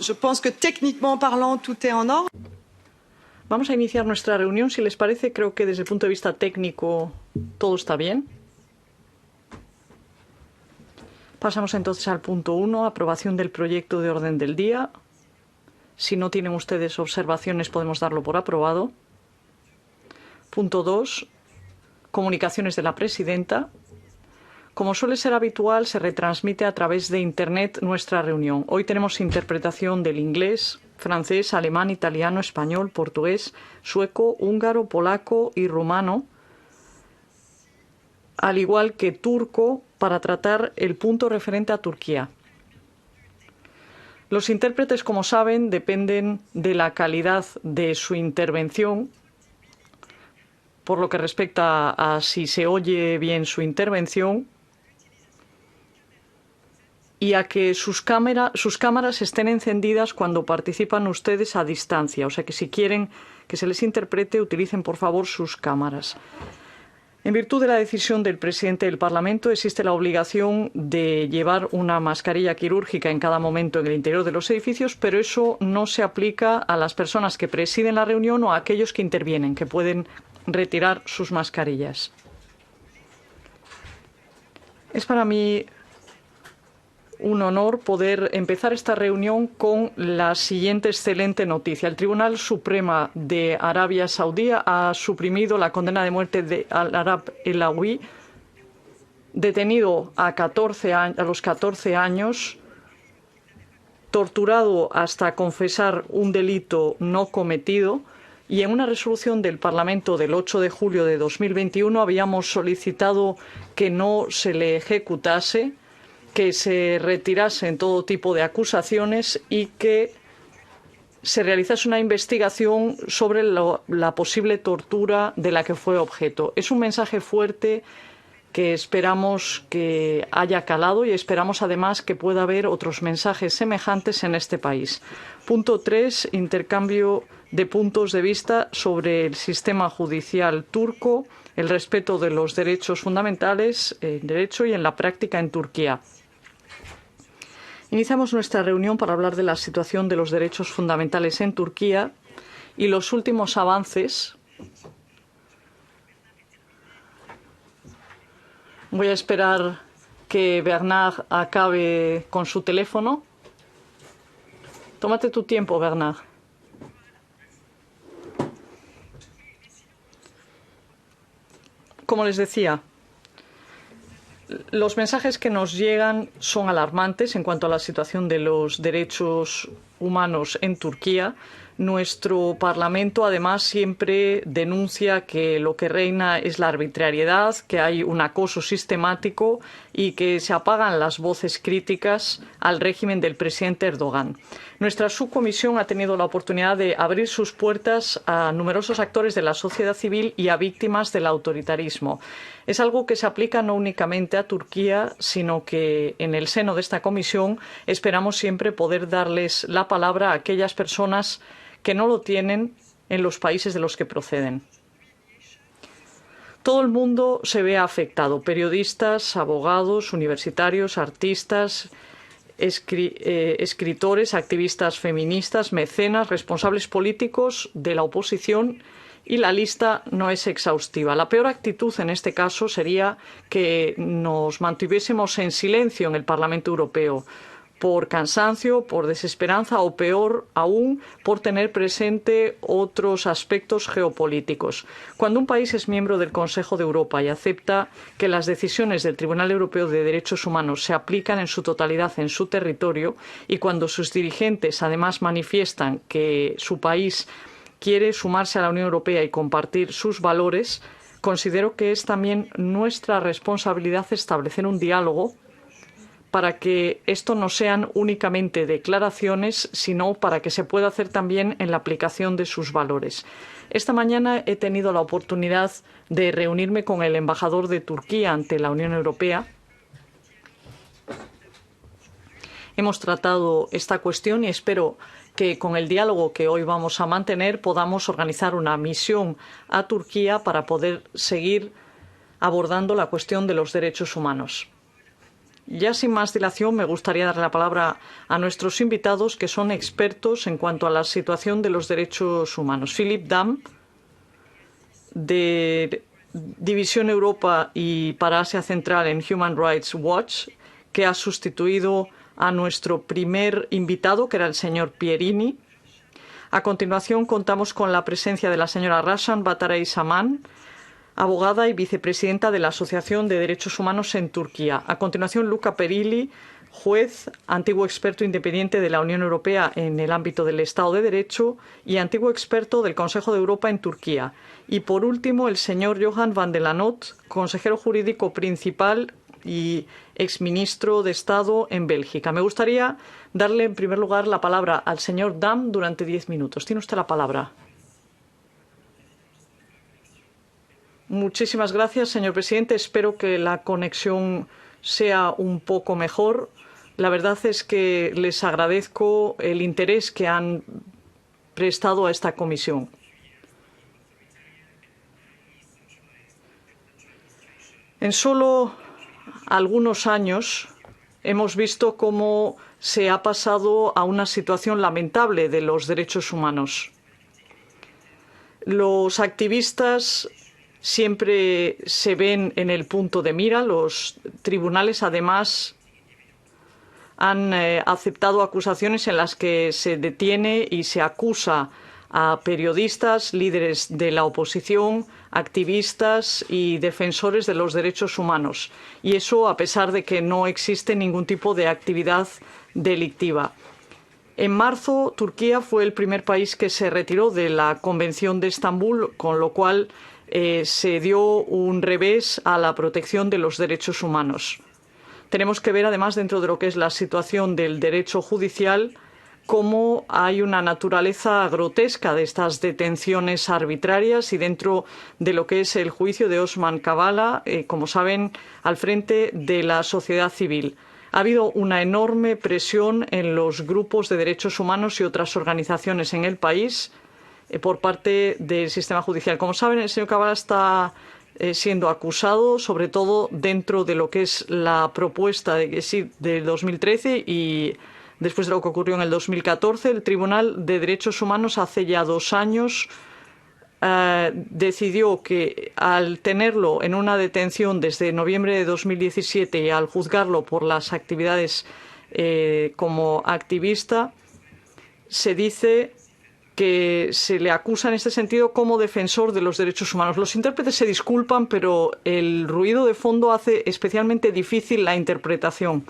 Je pense que techniquement parlant, tout est en ordre. Vamos a iniciar nuestra reunión, si les parece. Creo que desde el punto de vista técnico todo está bien. Pasamos entonces al punto 1, aprobación del proyecto de orden del día. Si no tienen ustedes observaciones, podemos darlo por aprobado. Punto 2, comunicaciones de la presidenta. Como suele ser habitual, se retransmite a través de Internet nuestra reunión. Hoy tenemos interpretación del inglés, francés, alemán, italiano, español, portugués, sueco, húngaro, polaco y rumano, al igual que turco, para tratar el punto referente a Turquía. Los intérpretes, como saben, dependen de la calidad de su intervención, por lo que respecta a si se oye bien su intervención y a que sus cámaras estén encendidas cuando participan ustedes a distancia. O sea que si quieren que se les interprete, utilicen por favor sus cámaras. En virtud de la decisión del presidente del Parlamento, existe la obligación de llevar una mascarilla quirúrgica en cada momento en el interior de los edificios, pero eso no se aplica a las personas que presiden la reunión o a aquellos que intervienen, que pueden retirar sus mascarillas. Es para mí un honor poder empezar esta reunión con la siguiente excelente noticia. El Tribunal Supremo de Arabia Saudí ha suprimido la condena de muerte de Al-Arab El-Aoui, detenido a los 14 años, torturado hasta confesar un delito no cometido, y en una resolución del Parlamento del 8 de julio de 2021 habíamos solicitado que no se le ejecutase, que se retirasen todo tipo de acusaciones y que se realizase una investigación sobre la posible tortura de la que fue objeto. Es un mensaje fuerte que esperamos que haya calado y esperamos además que pueda haber otros mensajes semejantes en este país. Punto 3, intercambio de puntos de vista sobre el sistema judicial turco, el respeto de los derechos fundamentales en derecho y en la práctica en Turquía. Iniciamos nuestra reunión para hablar de la situación de los derechos fundamentales en Turquía y los últimos avances. Voy a esperar que Bernard acabe con su teléfono. Tómate tu tiempo, Bernard. Como les decía, los mensajes que nos llegan son alarmantes en cuanto a la situación de los derechos humanos en Turquía. Nuestro Parlamento, además, siempre denuncia que lo que reina es la arbitrariedad, que hay un acoso sistemático y que se apagan las voces críticas al régimen del presidente Erdogan. Nuestra subcomisión ha tenido la oportunidad de abrir sus puertas a numerosos actores de la sociedad civil y a víctimas del autoritarismo. Es algo que se aplica no únicamente a Turquía, sino que en el seno de esta comisión esperamos siempre poder darles la palabra a aquellas personas que no lo tienen en los países de los que proceden. Todo el mundo se ve afectado: periodistas, abogados, universitarios, artistas, escritores, activistas feministas, mecenas, responsables políticos de la oposición, y la lista no es exhaustiva. La peor actitud en este caso sería que nos mantuviésemos en silencio en el Parlamento Europeo, por cansancio, por desesperanza o, peor aún, por tener presente otros aspectos geopolíticos. Cuando un país es miembro del Consejo de Europa y acepta que las decisiones del Tribunal Europeo de Derechos Humanos se aplican en su totalidad en su territorio, y cuando sus dirigentes además manifiestan que su país quiere sumarse a la Unión Europea y compartir sus valores, considero que es también nuestra responsabilidad establecer un diálogo para que esto no sean únicamente declaraciones, sino para que se pueda hacer también en la aplicación de sus valores. Esta mañana he tenido la oportunidad de reunirme con el embajador de Turquía ante la Unión Europea. Hemos tratado esta cuestión y espero que con el diálogo que hoy vamos a mantener podamos organizar una misión a Turquía para poder seguir abordando la cuestión de los derechos humanos. Ya sin más dilación, me gustaría darle la palabra a nuestros invitados, que son expertos en cuanto a la situación de los derechos humanos. Philip Dam, de División Europa y para Asia Central en Human Rights Watch, que ha sustituido a nuestro primer invitado, que era el señor Pierini. A continuación, contamos con la presencia de la señora Rashan Batarey-Saman, abogada y vicepresidenta de la Asociación de Derechos Humanos en Turquía. A continuación, Luca Perilli, juez, antiguo experto independiente de la Unión Europea en el ámbito del Estado de Derecho y antiguo experto del Consejo de Europa en Turquía. Y por último, el señor Johan van der Lanot, consejero jurídico principal y exministro de Estado en Bélgica. Me gustaría darle en primer lugar la palabra al señor Dam durante 10 minutos. Tiene usted la palabra. Muchísimas gracias, señor presidente. Espero que la conexión sea un poco mejor. La verdad es que les agradezco el interés que han prestado a esta comisión. En solo algunos años hemos visto cómo se ha pasado a una situación lamentable de los derechos humanos. Los activistas siempre se ven en el punto de mira. Los tribunales, además, han aceptado acusaciones en las que se detiene y se acusa a periodistas, líderes de la oposición, activistas y defensores de los derechos humanos. Y eso a pesar de que no existe ningún tipo de actividad delictiva. En marzo, Turquía fue el primer país que se retiró de la Convención de Estambul, con lo cual se dio un revés a la protección de los derechos humanos. Tenemos que ver, además, dentro de lo que es la situación del derecho judicial, cómo hay una naturaleza grotesca de estas detenciones arbitrarias y dentro de lo que es el juicio de Osman Kavala, como saben, al frente de la sociedad civil. Ha habido una enorme presión en los grupos de derechos humanos y otras organizaciones en el país por parte del sistema judicial. Como saben, el señor Kavala está siendo acusado, sobre todo dentro de lo que es la propuesta de 2013 y después de lo que ocurrió en el 2014. El Tribunal de Derechos Humanos hace ya 2 años decidió que al tenerlo en una detención desde noviembre de 2017 y al juzgarlo por las actividades como activista, se dice que se le acusa en este sentido como defensor de los derechos humanos. Los intérpretes se disculpan, pero el ruido de fondo hace especialmente difícil la interpretación.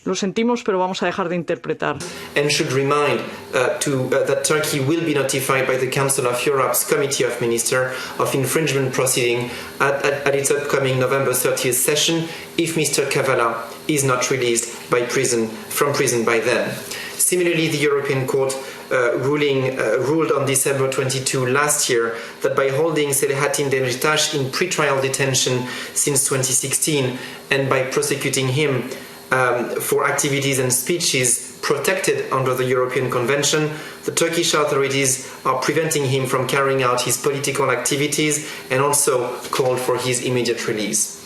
Lo sentimos, pero vamos a dejar de interpretar. And should remind that Turkey will be notified by the Council of Europe's Committee of Ministers of infringement proceeding at its upcoming November 30th session if Mr. Kavala is not released from prison by then. Similarly, the European Court ruled on December 22 last year that by holding Selahattin Demirtas in pre-trial detention since 2016 and by prosecuting him for activities and speeches protected under the European Convention, the Turkish authorities are preventing him from carrying out his political activities and also called for his immediate release.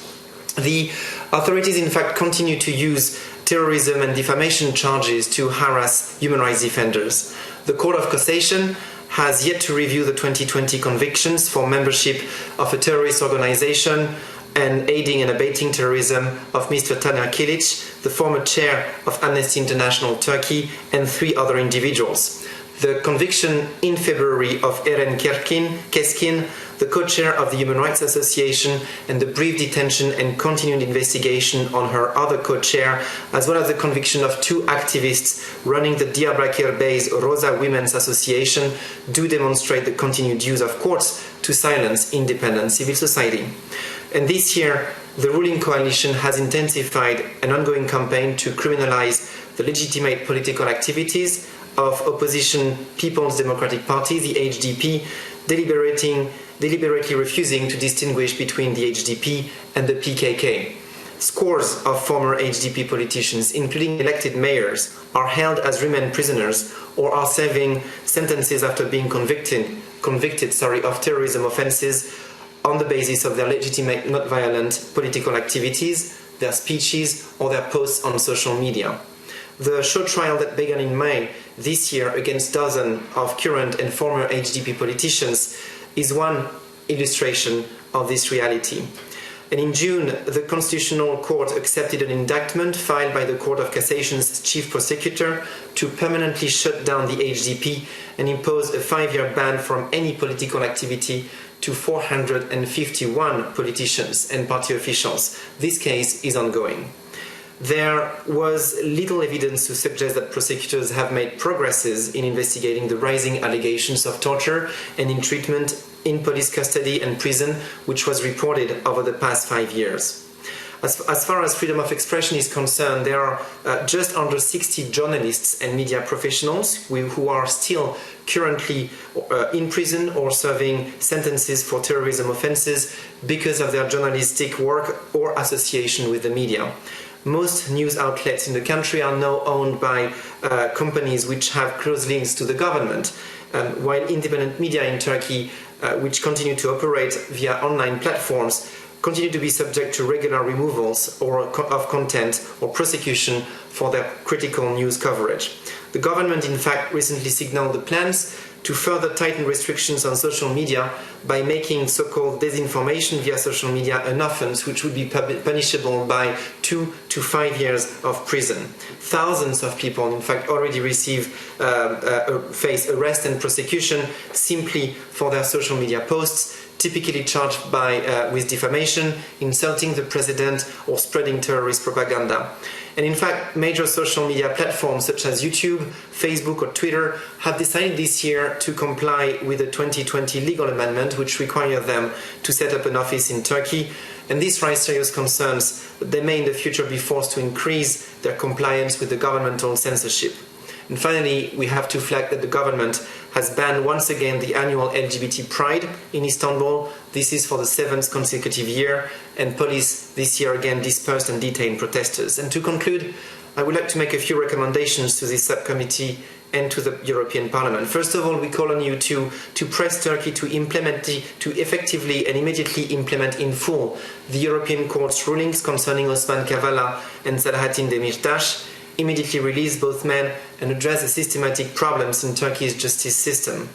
The authorities, in fact, continue to use terrorism and defamation charges to harass human rights defenders. The Court of Cassation has yet to review the 2020 convictions for membership of a terrorist organization and aiding and abetting terrorism of Mr. Taner Kilic, the former chair of Amnesty International Turkey, and 3 other individuals. The conviction in February of Eren Keskin, the co-chair of the Human Rights Association, and the brief detention and continued investigation on her other co-chair, as well as the conviction of 2 activists running the Diyarbakir-based Rosa Women's Association, do demonstrate the continued use of courts to silence independent civil society. And this year, the ruling coalition has intensified an ongoing campaign to criminalize the legitimate political activities of opposition People's Democratic Party, the HDP, deliberately refusing to distinguish between the HDP and the PKK. Scores of former HDP politicians, including elected mayors, are held as remand prisoners or are serving sentences after being convicted of terrorism offences on the basis of their legitimate, not violent political activities. their speeches, or their posts on social media. The show trial that began in May this year against dozens of current and former HDP politicians is one illustration of this reality. And in June, the Constitutional Court accepted an indictment filed by the Court of Cassation's chief prosecutor to permanently shut down the HDP and impose a 5-year ban from any political activity to 451 politicians and party officials. This case is ongoing. There was little evidence to suggest that prosecutors have made progresses in investigating the rising allegations of torture and in treatment in police custody and prison, which was reported over the past 5 years. As far as freedom of expression is concerned, there are just under 60 journalists and media professionals who are still currently in prison or serving sentences for terrorism offenses because of their journalistic work or association with the media. Most news outlets in the country are now owned by companies which have close links to the government, while independent media in Turkey, which continue to operate via online platforms, continue to be subject to regular removals of content or prosecution for their critical news coverage. The government, in fact, recently signaled the plans to further tighten restrictions on social media by making so-called disinformation via social media an offense which would be punishable by 2 to 5 years of prison. Thousands of people, in fact, already face arrest and prosecution simply for their social media posts, typically charged with defamation, insulting the president, or spreading terrorist propaganda. And in fact, major social media platforms such as YouTube, Facebook, or Twitter have decided this year to comply with the 2020 legal amendment, which requires them to set up an office in Turkey. And this raises serious concerns that they may in the future be forced to increase their compliance with the governmental censorship. And finally, we have to flag that the government has banned once again the annual LGBT Pride in Istanbul. This is for the 7th consecutive year, and police this year again dispersed and detained protesters. And to conclude, I would like to make a few recommendations to this subcommittee and to the European Parliament. First of all, we call on you to press Turkey to effectively and immediately implement in full the European Court's rulings concerning Osman Kavala and Selahattin Demirtas, immediately release both men and address the systematic problems in Turkey's justice system.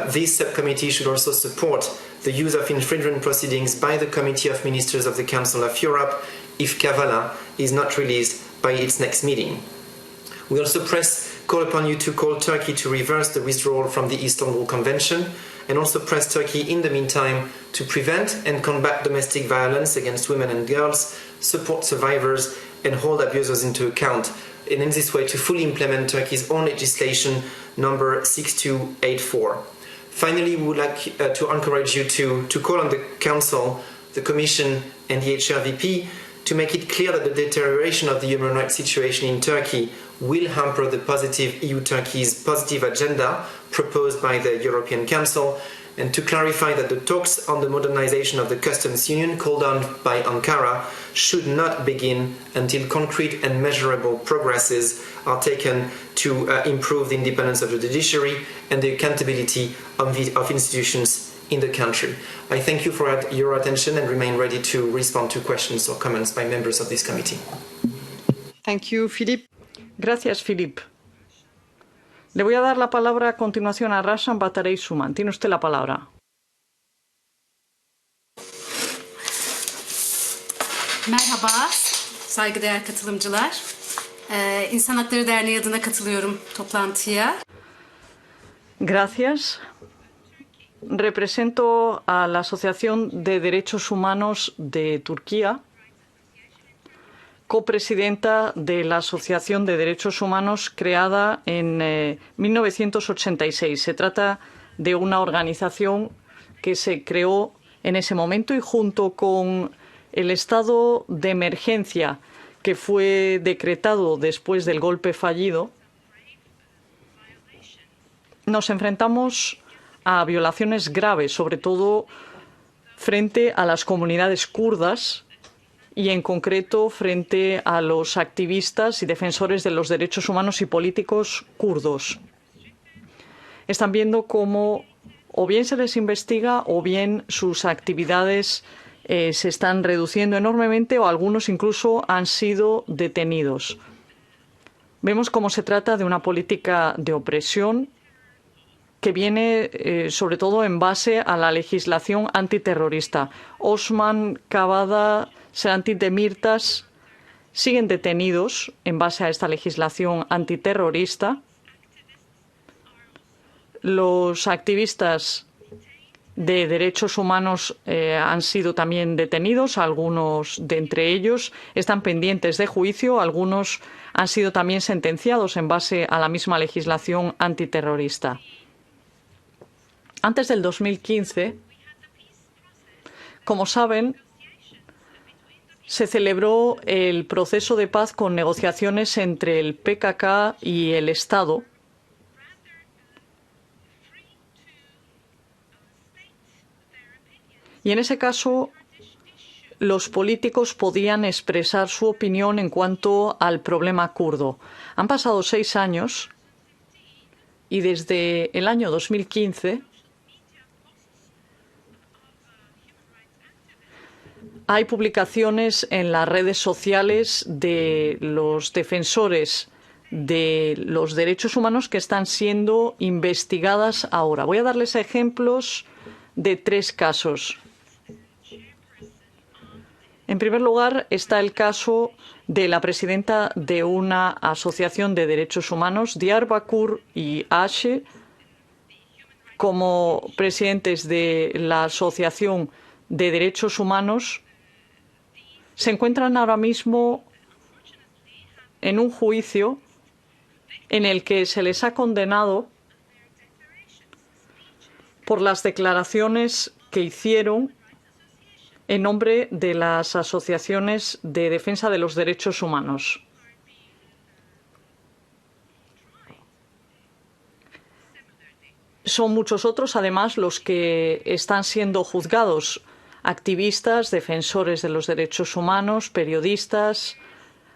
This subcommittee should also support the use of infringement proceedings by the Committee of Ministers of the Council of Europe if Kavala is not released by its next meeting. We also call upon you to call Turkey to reverse the withdrawal from the Istanbul Convention, and also press Turkey in the meantime to prevent and combat domestic violence against women and girls, support survivors, and hold abusers into account, and in this way to fully implement Turkey's own legislation number 6284. Finally, we would like to encourage you to call on the Council, the Commission, and the HRVP to make it clear that the deterioration of the human rights situation in Turkey will hamper the positive EU-Turkey's positive agenda proposed by the European Council, and to clarify that the talks on the modernization of the customs union called on by Ankara should not begin until concrete and measurable progresses are taken to improve the independence of the judiciary and the accountability of institutions in the country. I thank you for your attention and remain ready to respond to questions or comments by members of this committee. Thank you, Philippe. Gracias, Philippe. Le voy a dar la palabra a continuación a Raşan Batarey Suman. Tiene usted la palabra. Merhaba, saygıdeğer katılımcılar. İnsan Hakları Derneği adına katılıyorum toplantıya. Gracias. Represento a la Asociación de Derechos Humanos de Turquía, copresidenta de la Asociación de Derechos Humanos creada en 1986. Se trata de una organización que se creó en ese momento y junto con el estado de emergencia que fue decretado después del golpe fallido, nos enfrentamos a violaciones graves, sobre todo frente a las comunidades kurdas y en concreto frente a los activistas y defensores de los derechos humanos y políticos kurdos. Están viendo cómo o bien se les investiga o bien sus actividades se están reduciendo enormemente o algunos incluso han sido detenidos. Vemos cómo se trata de una política de opresión que viene sobre todo en base a la legislación antiterrorista. Osman Kavala, Selahattin Demirtas siguen detenidos en base a esta legislación antiterrorista. Los activistas de derechos humanos han sido también detenidos, algunos de entre ellos están pendientes de juicio, algunos han sido también sentenciados en base a la misma legislación antiterrorista. Antes del 2015, como saben, se celebró el proceso de paz con negociaciones entre el PKK y el Estado. Y en ese caso, los políticos podían expresar su opinión en cuanto al problema kurdo. Han pasado 6 años y desde el año 2015 hay publicaciones en las redes sociales de los defensores de los derechos humanos que están siendo investigadas ahora. Voy a darles ejemplos de 3 casos. En primer lugar, está el caso de la presidenta de una asociación de derechos humanos, Diyarbakır y Aceh, como presidentes de la Asociación de Derechos Humanos, se encuentran ahora mismo en un juicio en el que se les ha condenado por las declaraciones que hicieron en nombre de las asociaciones de defensa de los derechos humanos. Son muchos otros, además, los que están siendo juzgados: activistas, defensores de los derechos humanos, periodistas,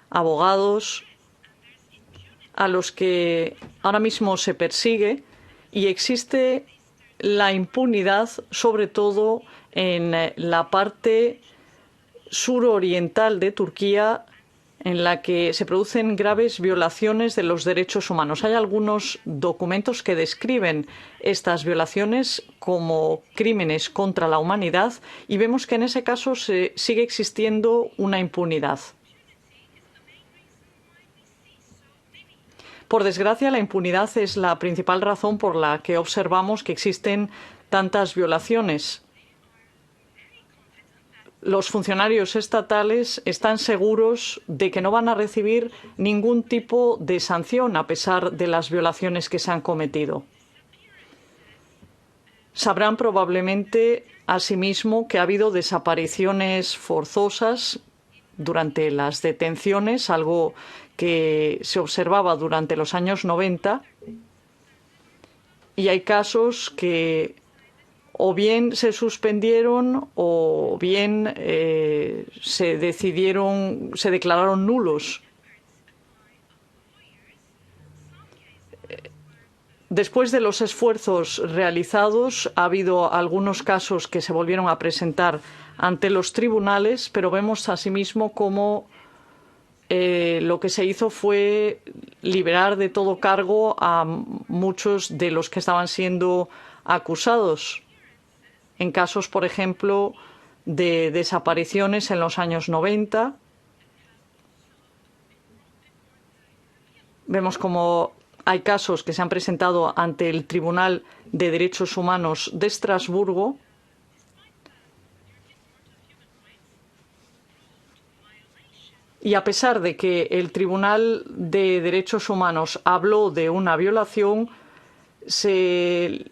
abogados, a los que ahora mismo se persigue, y existe la impunidad, sobre todo en la parte suroriental de Turquía, en la que se producen graves violaciones de los derechos humanos. Hay algunos documentos que describen estas violaciones como crímenes contra la humanidad y vemos que en ese caso sigue existiendo una impunidad. Por desgracia, la impunidad es la principal razón por la que observamos que existen tantas violaciones. Los funcionarios estatales están seguros de que no van a recibir ningún tipo de sanción a pesar de las violaciones que se han cometido. Sabrán probablemente asimismo que ha habido desapariciones forzosas durante las detenciones, algo que se observaba durante los años 90, y hay casos que o bien se suspendieron o bien se declararon nulos. Después de los esfuerzos realizados, ha habido algunos casos que se volvieron a presentar ante los tribunales, pero vemos asimismo cómo lo que se hizo fue liberar de todo cargo a muchos de los que estaban siendo acusados. En casos, por ejemplo, de desapariciones en los años 90, vemos como hay casos que se han presentado ante el Tribunal de Derechos Humanos de Estrasburgo, y a pesar de que el Tribunal de Derechos Humanos habló de una violación, se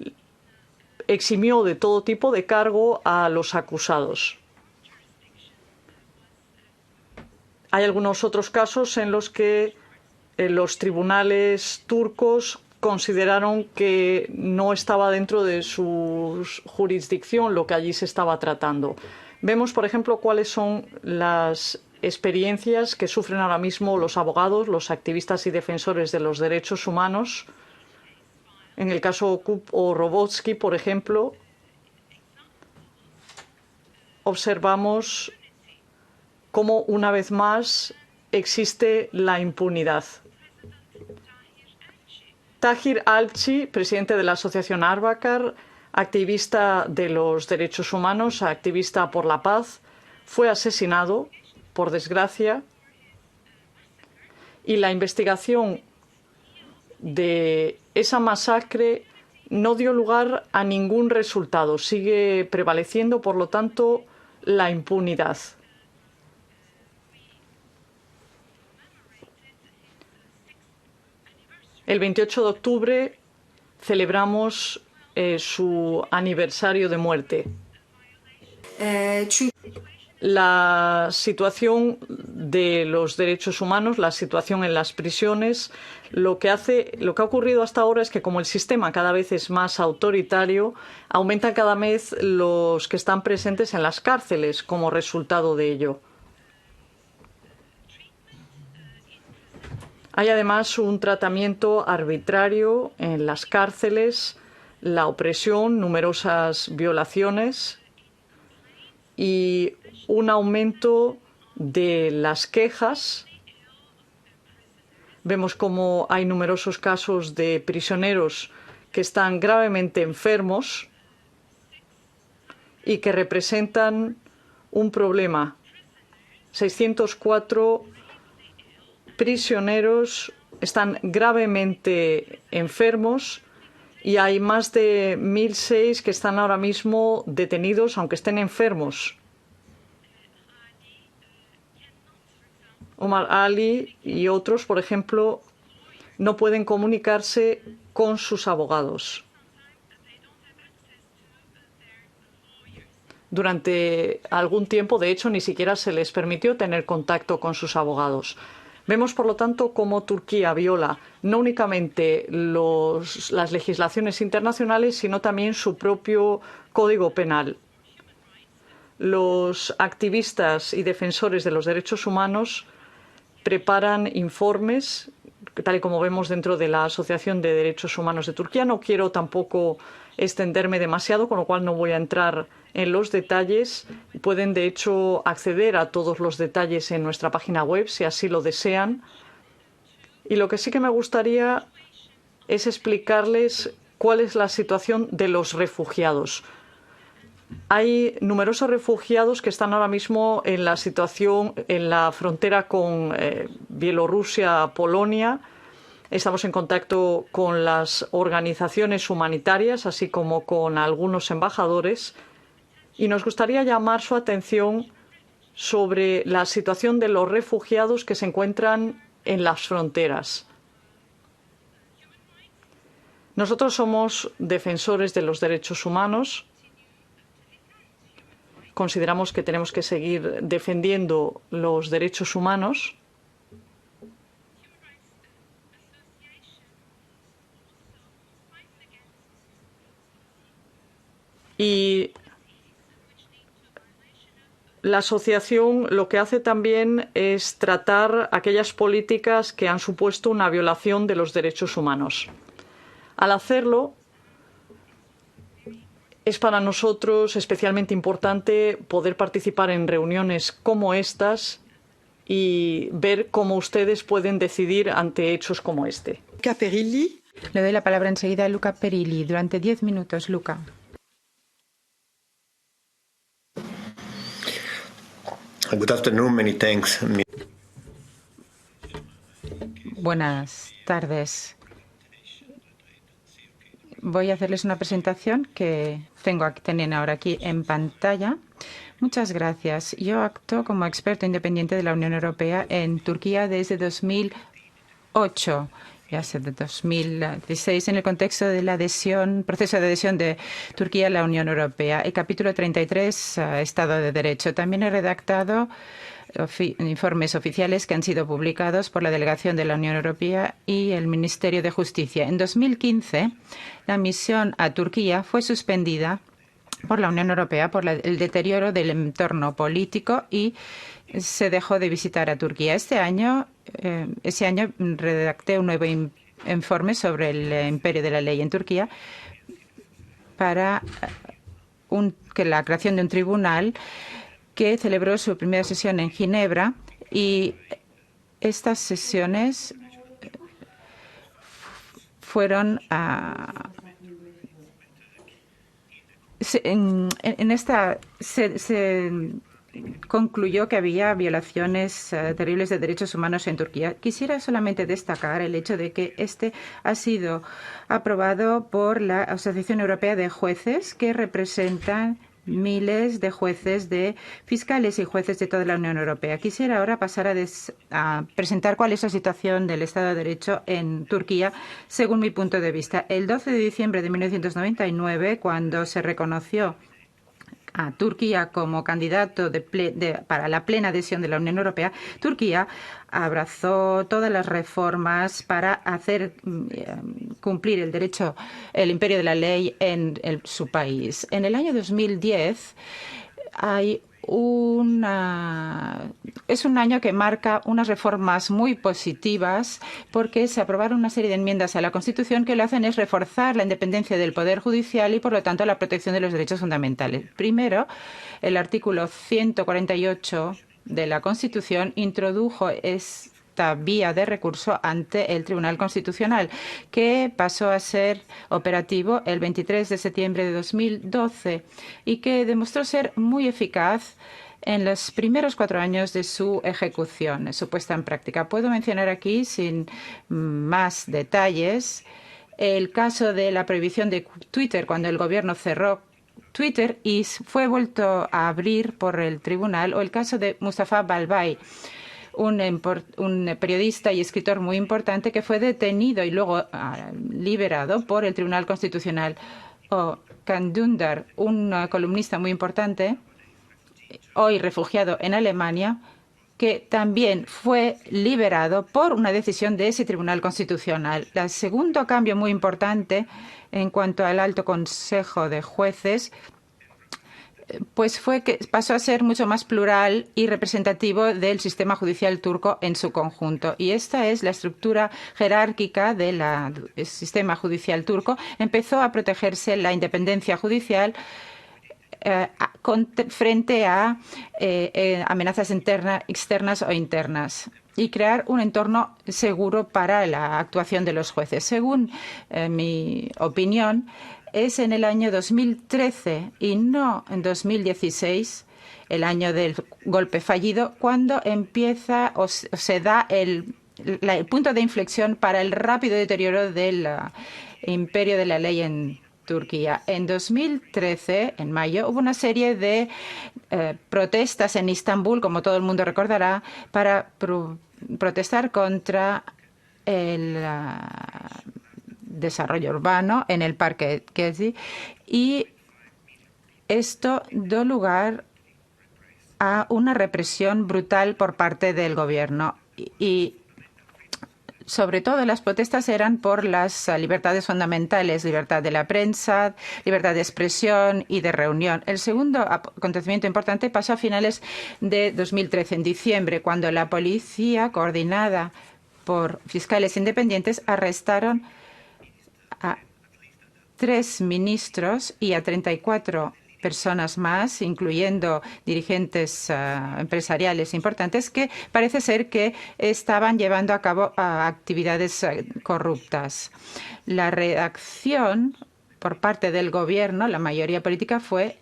eximió de todo tipo de cargo a los acusados. Hay algunos otros casos en los que los tribunales turcos consideraron que no estaba dentro de su jurisdicción lo que allí se estaba tratando. Vemos, por ejemplo, cuáles son las experiencias que sufren ahora mismo los abogados, los activistas y defensores de los derechos humanos. En el caso Okup o Robotsky, por ejemplo, observamos cómo una vez más existe la impunidad. Tahir Alchi, presidente de la Asociación Arbacar, activista de los derechos humanos, activista por la paz, fue asesinado, por desgracia, y la investigación de esa masacre no dio lugar a ningún resultado. Sigue prevaleciendo, por lo tanto, la impunidad. El 28 de octubre celebramos su aniversario de muerte. La situación de los derechos humanos, la situación en las prisiones, lo que ha ocurrido hasta ahora es que como el sistema cada vez es más autoritario, aumentan cada vez los que están presentes en las cárceles como resultado de ello. Hay además un tratamiento arbitrario en las cárceles, la opresión, numerosas violaciones y un aumento de las quejas. Vemos cómo hay numerosos casos de prisioneros que están gravemente enfermos y que representan un problema. 604 prisioneros están gravemente enfermos y hay más de 1.006 que están ahora mismo detenidos, aunque estén enfermos. Omar Ali y otros, por ejemplo, no pueden comunicarse con sus abogados. Durante algún tiempo, de hecho, ni siquiera se les permitió tener contacto con sus abogados. Vemos, por lo tanto, cómo Turquía viola no únicamente las legislaciones internacionales, sino también su propio código penal. Los activistas y defensores de los derechos humanos preparan informes, tal y como vemos dentro de la Asociación de Derechos Humanos de Turquía. No quiero tampoco extenderme demasiado, con lo cual no voy a entrar en los detalles. Pueden, de hecho, acceder a todos los detalles en nuestra página web, si así lo desean. Y lo que sí que me gustaría es explicarles cuál es la situación de los refugiados. Hay numerosos refugiados que están ahora mismo en la situación en la frontera con Bielorrusia, Polonia. Estamos en contacto con las organizaciones humanitarias, así como con algunos embajadores. Y nos gustaría llamar su atención sobre la situación de los refugiados que se encuentran en las fronteras. Nosotros somos defensores de los derechos humanos. Consideramos que tenemos que seguir defendiendo los derechos humanos. Y la asociación lo que hace también es tratar aquellas políticas que han supuesto una violación de los derechos humanos. Al hacerlo, es para nosotros especialmente importante poder participar en reuniones como estas y ver cómo ustedes pueden decidir ante hechos como este. Luca Perilli. Le doy la palabra enseguida a Luca Perilli. Durante 10 minutos, Luca. Good afternoon, many thanks. Buenas tardes. Voy a hacerles una presentación que tienen ahora aquí en pantalla. Muchas gracias. Yo actúo como experto independiente de la Unión Europea en Turquía desde 2008. Ya desde 2016 en el contexto de la proceso de adhesión de Turquía a la Unión Europea. El capítulo 33, Estado de Derecho. También he redactado informes oficiales que han sido publicados por la Delegación de la Unión Europea y el Ministerio de Justicia. En 2015, la misión a Turquía fue suspendida por la Unión Europea por el deterioro del entorno político y se dejó de visitar a Turquía. Ese año redacté un nuevo informe sobre el imperio de la ley en Turquía para que la creación de un tribunal que celebró su primera sesión en Ginebra, y estas sesiones fueron en esta se concluyó que había violaciones terribles de derechos humanos en Turquía. Quisiera solamente destacar el hecho de que este ha sido aprobado por la Asociación Europea de Jueces, que representan miles de jueces, de fiscales y jueces de toda la Unión Europea. Quisiera ahora pasar a presentar cuál es la situación del Estado de Derecho en Turquía, según mi punto de vista. El 12 de diciembre de 1999, cuando se reconoció a Turquía como candidato para la plena adhesión de la Unión Europea, Turquía abrazó todas las reformas para hacer cumplir el derecho, el imperio de la ley en su país. En el año 2010 es un año que marca unas reformas muy positivas, porque se aprobaron una serie de enmiendas a la Constitución que lo hacen es reforzar la independencia del Poder Judicial y, por lo tanto, la protección de los derechos fundamentales. Primero, el artículo 148 de la Constitución introdujo esta vía de recurso ante el Tribunal Constitucional, que pasó a ser operativo el 23 de septiembre de 2012 y que demostró ser muy eficaz en los primeros 4 años de su ejecución, su puesta en práctica. Puedo mencionar aquí, sin más detalles, el caso de la prohibición de Twitter, cuando el Gobierno cerró Twitter y fue vuelto a abrir por el tribunal, o el caso de Mustafa Balbay, un periodista y escritor muy importante que fue detenido y luego liberado por el Tribunal Constitucional, o Can Dündar, un columnista muy importante, hoy refugiado en Alemania, que también fue liberado por una decisión de ese Tribunal Constitucional. El segundo cambio muy importante en cuanto al Alto Consejo de Jueces pues fue que pasó a ser mucho más plural y representativo del sistema judicial turco en su conjunto. Y esta es la estructura jerárquica del sistema judicial turco. Empezó a protegerse la independencia judicial frente a amenazas externas o internas, y crear un entorno seguro para la actuación de los jueces. Según mi opinión, es en el año 2013 y no en 2016, el año del golpe fallido, cuando empieza o se da el punto de inflexión para el rápido deterioro del imperio de la ley en Turquía. En 2013, en mayo, hubo una serie de protestas en Estambul, como todo el mundo recordará, para protestar contra el desarrollo urbano en el Parque Gezi, y esto dio lugar a una represión brutal por parte del gobierno. Y sobre todo las protestas eran por las libertades fundamentales, libertad de la prensa, libertad de expresión y de reunión. El segundo acontecimiento importante pasó a finales de 2013, en diciembre, cuando la policía, coordinada por fiscales independientes, arrestaron a 3 ministros y a 34 personas más, incluyendo dirigentes empresariales importantes, que parece ser que estaban llevando a cabo actividades corruptas. La reacción por parte del gobierno, la mayoría política, fue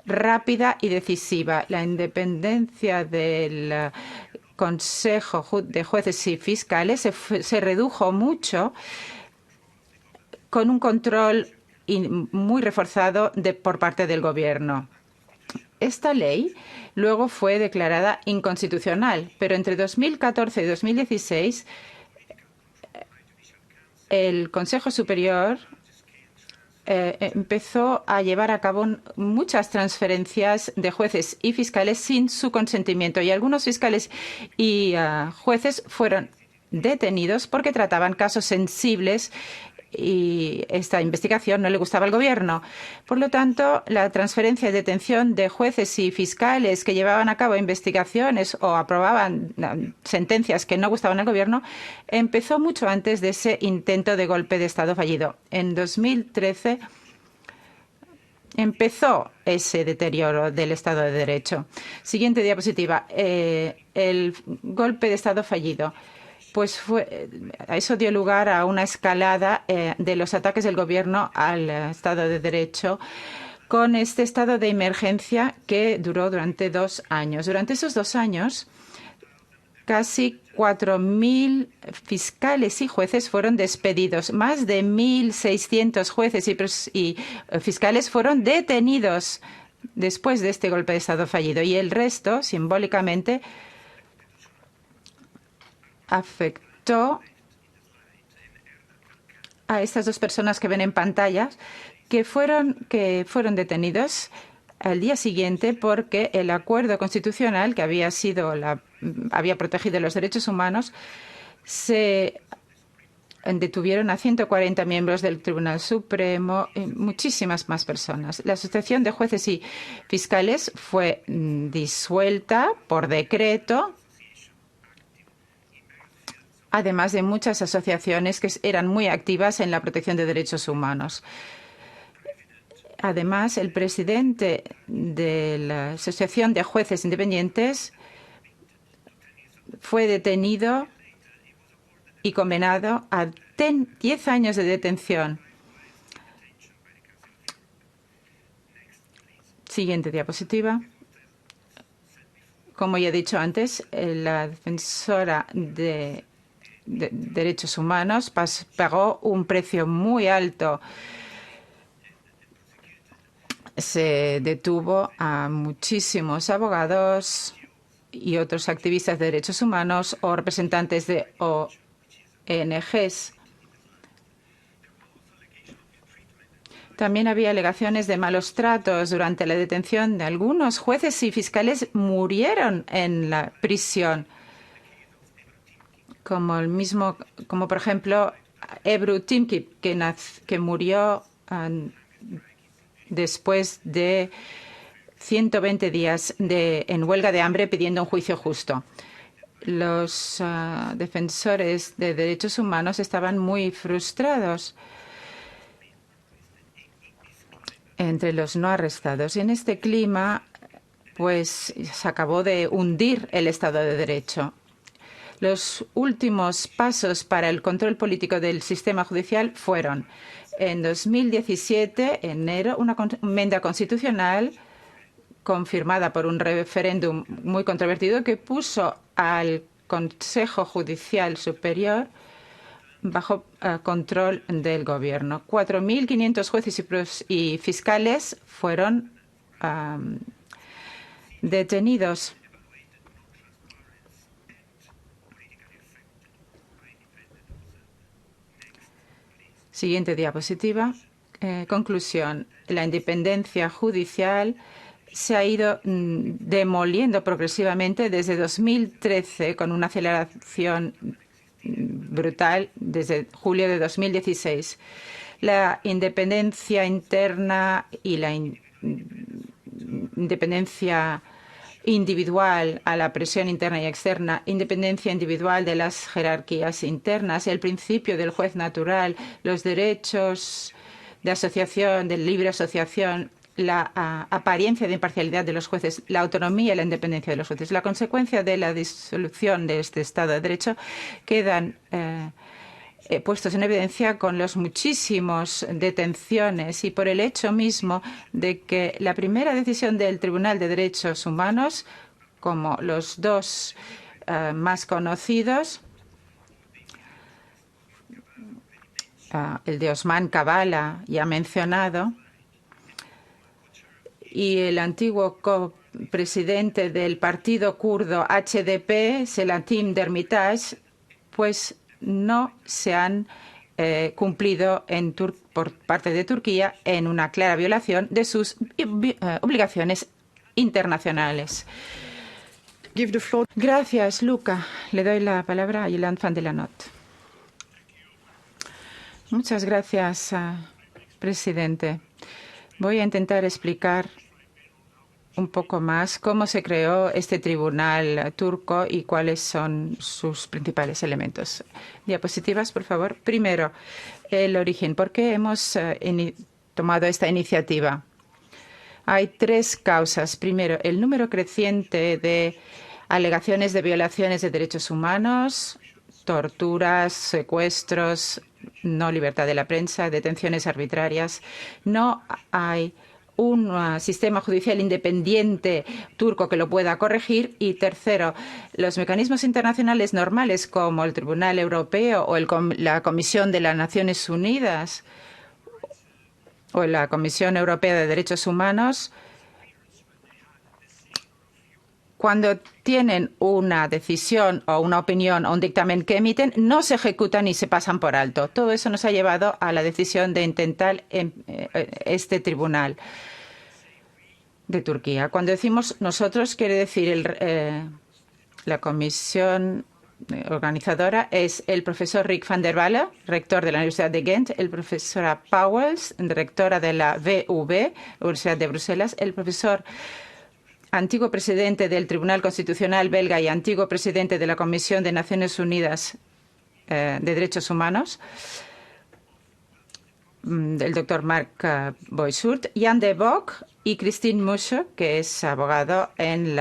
rápida y decisiva. La independencia del Consejo de Jueces y Fiscales se redujo mucho, con un control muy reforzado por parte del gobierno. Esta ley luego fue declarada inconstitucional, pero entre 2014 y 2016 el Consejo Superior empezó a llevar a cabo muchas transferencias de jueces y fiscales sin su consentimiento, y algunos fiscales y jueces fueron detenidos porque trataban casos sensibles y esta investigación no le gustaba al gobierno. Por lo tanto, la transferencia y detención de jueces y fiscales que llevaban a cabo investigaciones o aprobaban sentencias que no gustaban al gobierno empezó mucho antes de ese intento de golpe de Estado fallido. En 2013 empezó ese deterioro del Estado de Derecho. Siguiente diapositiva. El golpe de Estado fallido. Pues eso dio lugar a una escalada de los ataques del gobierno al Estado de Derecho, con este estado de emergencia que duró durante 2 años. Durante esos 2 años, casi 4.000 fiscales y jueces fueron despedidos. Más de 1.600 jueces y fiscales fueron detenidos después de este golpe de Estado fallido. Y el resto, simbólicamente, afectó a estas 2 personas que ven en pantalla, que fueron detenidos al día siguiente porque el acuerdo constitucional que había protegido los derechos humanos, se detuvieron a 140 miembros del Tribunal Supremo y muchísimas más personas. La Asociación de Jueces y Fiscales fue disuelta por decreto, además de muchas asociaciones que eran muy activas en la protección de derechos humanos. Además, el presidente de la Asociación de Jueces Independientes fue detenido y condenado a 10 años de detención. Siguiente diapositiva. Como ya he dicho antes, la defensora de derechos humanos pagó un precio muy alto. Se detuvo a muchísimos abogados y otros activistas de derechos humanos o representantes de ONGs. También había alegaciones de malos tratos durante la detención de algunos jueces y fiscales. Murieron en la prisión, como por ejemplo Ebru Timki, que murió después de 120 días en huelga de hambre pidiendo un juicio justo. Los defensores de derechos humanos estaban muy frustrados entre los no arrestados. Y en este clima, pues se acabó de hundir el Estado de Derecho. Los últimos pasos para el control político del sistema judicial fueron, en 2017, enero, una enmienda constitucional confirmada por un referéndum muy controvertido que puso al Consejo Judicial Superior bajo control del gobierno. 4.500 jueces y fiscales fueron detenidos. Siguiente diapositiva. Conclusión. La independencia judicial se ha ido demoliendo progresivamente desde 2013 con una aceleración brutal desde julio de 2016. La independencia interna y la independencia individual a la presión interna y externa, independencia individual de las jerarquías internas, el principio del juez natural, los derechos de asociación, de libre asociación, la apariencia de imparcialidad de los jueces, la autonomía y la independencia de los jueces. La consecuencia de la disolución de este Estado de Derecho quedan puestos en evidencia con los muchísimos detenciones y por el hecho mismo de que la primera decisión del Tribunal de Derechos Humanos, como los 2 más conocidos, el de Osman Kavala, ya mencionado, y el antiguo copresidente del partido kurdo HDP, Selahattin Demirtas, pues no se han cumplido por parte de Turquía en una clara violación de sus obligaciones internacionales. Gracias, Luca. Le doy la palabra a Yolande van der Lanot. Muchas gracias, presidente. Voy a intentar explicar un poco más cómo se creó este tribunal turco y cuáles son sus principales elementos. Diapositivas, por favor. Primero, el origen. ¿Por qué hemos tomado esta iniciativa? Hay tres causas. Primero, el número creciente de alegaciones de violaciones de derechos humanos, torturas, secuestros, no libertad de la prensa, detenciones arbitrarias. No hay un sistema judicial independiente turco que lo pueda corregir. Y tercero, los mecanismos internacionales normales como el Tribunal Europeo o la Comisión de las Naciones Unidas o la Comisión Europea de Derechos Humanos, cuando tienen una decisión o una opinión o un dictamen que emiten, no se ejecutan y se pasan por alto. Todo eso nos ha llevado a la decisión de intentar este tribunal de Turquía. Cuando decimos nosotros, quiere decir la comisión organizadora es el profesor Rick van der Walle, rector de la Universidad de Ghent, el profesora Pauwels, rectora de la VUB, Universidad de Bruselas, el profesor antiguo presidente del Tribunal Constitucional belga y antiguo presidente de la Comisión de Naciones Unidas de Derechos Humanos, el doctor Marc Boissoert, Jan de Bock y Christine Musche, que es abogado en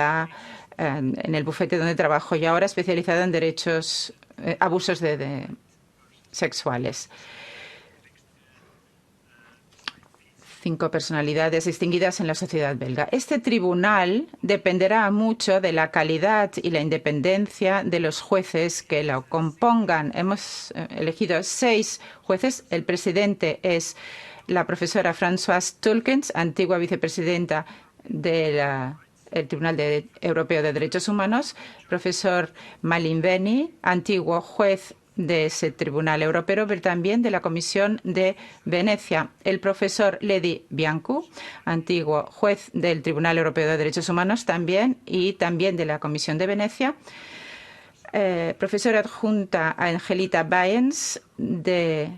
el bufete donde trabajo y ahora especializado en derechos, abusos sexuales. 5 personalidades distinguidas en la sociedad belga. Este tribunal dependerá mucho de la calidad y la independencia de los jueces que lo compongan. Hemos elegido 6 jueces. El presidente es la profesora Françoise Tulkens, antigua vicepresidenta del Tribunal Europeo de Derechos Humanos, profesor Malin Beni, antiguo juez de ese Tribunal Europeo, pero también de la Comisión de Venecia. El profesor Ledi Biancu, antiguo juez del Tribunal Europeo de Derechos Humanos también y también de la Comisión de Venecia. Profesora adjunta Angelita Bayens del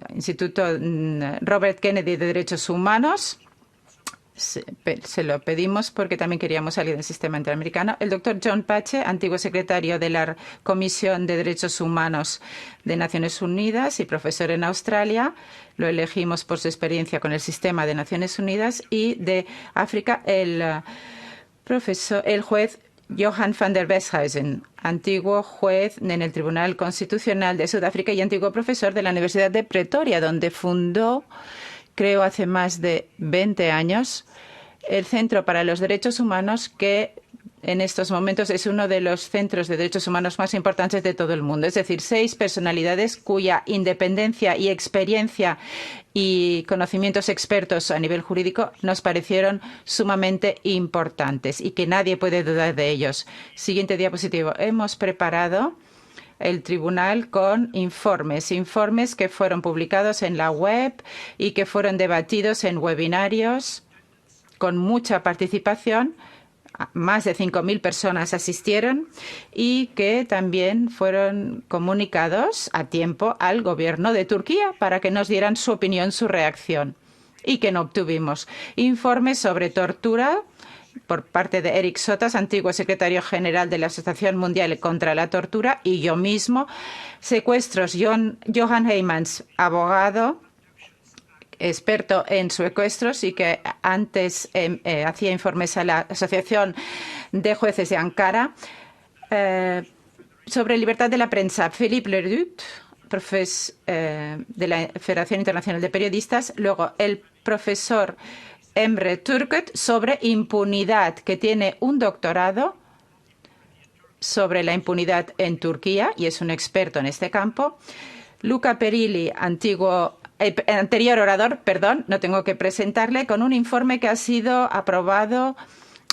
Instituto Robert Kennedy de Derechos Humanos. Se lo pedimos porque también queríamos alguien del sistema interamericano. El doctor John Pache, antiguo secretario de la Comisión de Derechos Humanos de Naciones Unidas y profesor en Australia. Lo elegimos por su experiencia con el sistema de Naciones Unidas. Y de África, el juez Johan van der Westhuizen, antiguo juez en el Tribunal Constitucional de Sudáfrica y antiguo profesor de la Universidad de Pretoria, donde fundó, creo hace más de 20 años, el Centro para los Derechos Humanos, que en estos momentos es uno de los centros de derechos humanos más importantes de todo el mundo. Es decir, 6 personalidades cuya independencia y experiencia y conocimientos expertos a nivel jurídico nos parecieron sumamente importantes y que nadie puede dudar de ellos. Siguiente diapositivo. Hemos preparado el tribunal con informes que fueron publicados en la web y que fueron debatidos en webinarios con mucha participación. Más de 5.000 personas asistieron y que también fueron comunicados a tiempo al gobierno de Turquía para que nos dieran su opinión, su reacción, y que no obtuvimos. Informes sobre tortura por parte de Eric Sotas, antiguo secretario general de la Asociación Mundial contra la Tortura, y yo mismo. Secuestros, Johan Heymans, abogado, experto en secuestros y que antes hacía informes a la Asociación de Jueces de Ankara. Sobre libertad de la prensa, Philippe Leroux, profesor de la Federación Internacional de Periodistas. Luego, el profesor Emre Turgut, sobre impunidad, que tiene un doctorado sobre la impunidad en Turquía y es un experto en este campo. Luca Perilli, anterior orador, no tengo que presentarle, con un informe que ha sido aprobado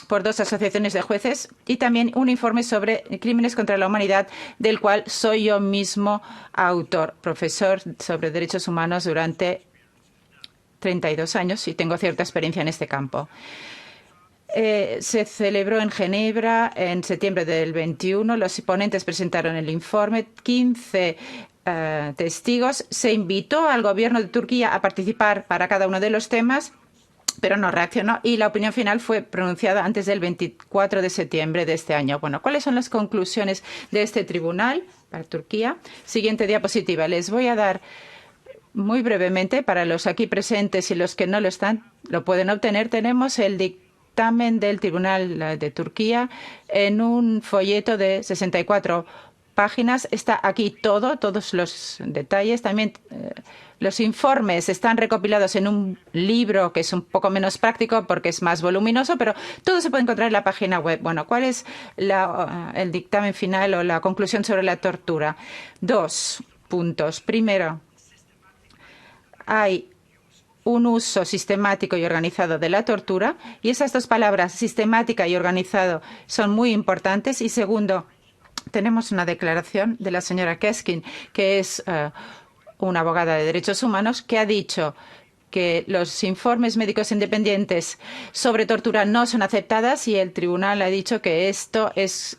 por 2 asociaciones de jueces y también un informe sobre crímenes contra la humanidad, del cual soy yo mismo autor, profesor sobre derechos humanos durante 32 años y tengo cierta experiencia en este campo. Se celebró en Ginebra en septiembre del 21. Los ponentes presentaron el informe. 15 testigos. Se invitó al gobierno de Turquía a participar para cada uno de los temas, pero no reaccionó y la opinión final fue pronunciada antes del 24 de septiembre de este año. Bueno, ¿cuáles son las conclusiones de este tribunal para Turquía? Siguiente diapositiva. Les voy a dar Muy brevemente, para los aquí presentes y los que no lo están, lo pueden obtener, tenemos el dictamen del Tribunal de Turquía en un folleto de 64 páginas. Está aquí todos los detalles. También los informes están recopilados en un libro que es un poco menos práctico porque es más voluminoso, pero todo se puede encontrar en la página web. Bueno, ¿cuál es el dictamen final o la conclusión sobre la tortura? 2 puntos. Primero, hay un uso sistemático y organizado de la tortura, y esas dos palabras, sistemática y organizado, son muy importantes. Y segundo, tenemos una declaración de la señora Keskin, que es una abogada de derechos humanos, que ha dicho que los informes médicos independientes sobre tortura no son aceptadas, y el tribunal ha dicho que esto es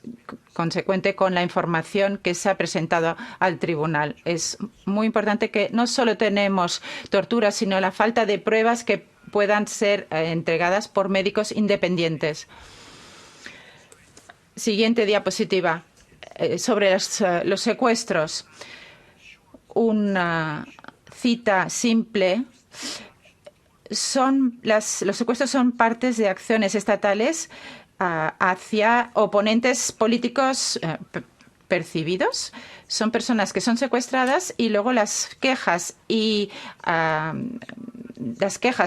consecuente con la información que se ha presentado al tribunal. Es muy importante que no solo tenemos tortura, sino la falta de pruebas que puedan ser entregadas por médicos independientes. Siguiente diapositiva. Sobre los secuestros. Una cita simple. Los secuestros son partes de acciones estatales hacia oponentes políticos percibidos. Son personas que son secuestradas y luego las quejas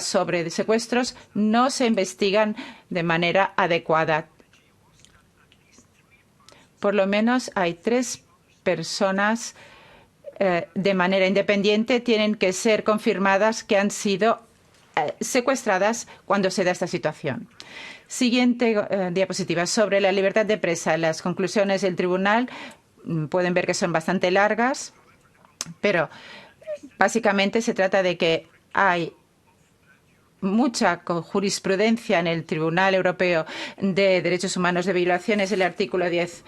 sobre secuestros no se investigan de manera adecuada. Por lo menos hay 3 personas de manera independiente tienen que ser confirmadas que han sido secuestradas cuando se da esta situación. Siguiente diapositiva. Sobre la libertad de prensa. Las conclusiones del tribunal pueden ver que son bastante largas, pero básicamente se trata de que hay mucha jurisprudencia en el Tribunal Europeo de Derechos Humanos de violaciones del artículo 10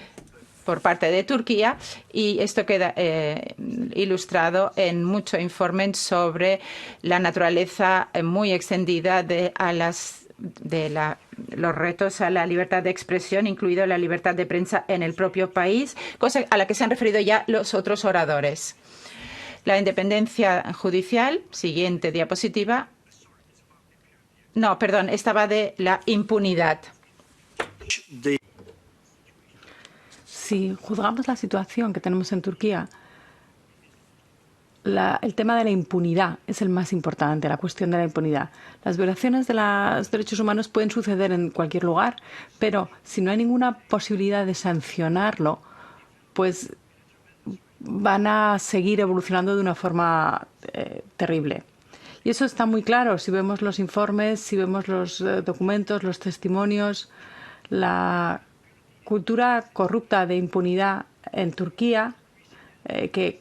por parte de Turquía, y esto queda ilustrado en mucho informe sobre la naturaleza muy extendida de los retos a la libertad de expresión, incluido la libertad de prensa en el propio país, cosa a la que se han referido ya los otros oradores. La independencia judicial, siguiente diapositiva. No, perdón, esta va de la impunidad. Si juzgamos la situación que tenemos en Turquía, el tema de la impunidad es el más importante, la cuestión de la impunidad. Las violaciones de los derechos humanos pueden suceder en cualquier lugar, pero si no hay ninguna posibilidad de sancionarlo, pues van a seguir evolucionando de una forma terrible. Y eso está muy claro si vemos los informes, si vemos los documentos, los testimonios. La cultura corrupta de impunidad en Turquía, que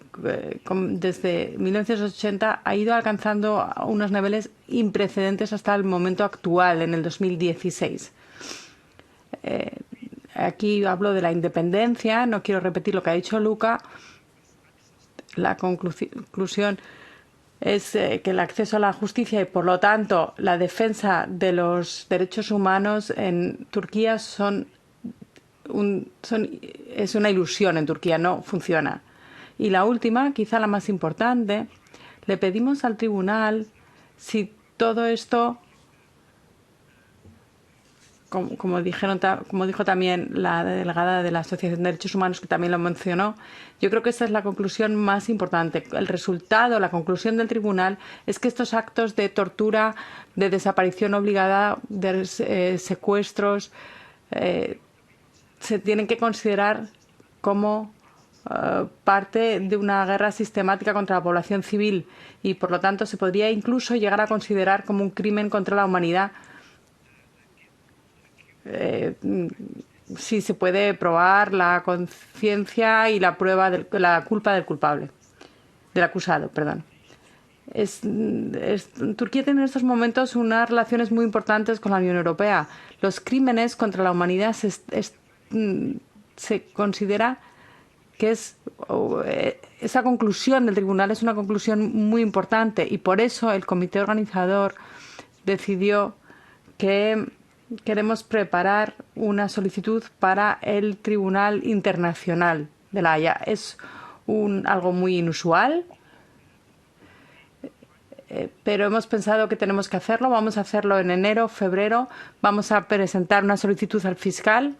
desde 1980 ha ido alcanzando unos niveles imprecedentes hasta el momento actual, en el 2016. Aquí hablo de la independencia, no quiero repetir lo que ha dicho Luca. La conclusión es que el acceso a la justicia y, por lo tanto, la defensa de los derechos humanos en Turquía es una ilusión en Turquía, no funciona. Y la última, quizá la más importante, le pedimos al tribunal si todo esto, como dijo también la delegada de la Asociación de Derechos Humanos, que también lo mencionó, yo creo que esta es la conclusión más importante. El resultado, la conclusión del tribunal es que estos actos de tortura, de desaparición obligada, de secuestros, se tienen que considerar como parte de una guerra sistemática contra la población civil, y por lo tanto se podría incluso llegar a considerar como un crimen contra la humanidad si se puede probar la conciencia y la prueba de la culpa del culpable, del acusado, perdón. Turquía tiene en estos momentos unas relaciones muy importantes con la Unión Europea. Los crímenes contra la humanidad se considera que esa conclusión del tribunal es una conclusión muy importante, y por eso el comité organizador decidió que queremos preparar una solicitud para el Tribunal Internacional de La Haya. Es algo muy inusual. pero hemos pensado que tenemos que hacerlo. Vamos a hacerlo en enero, febrero. Vamos a presentar una solicitud al fiscal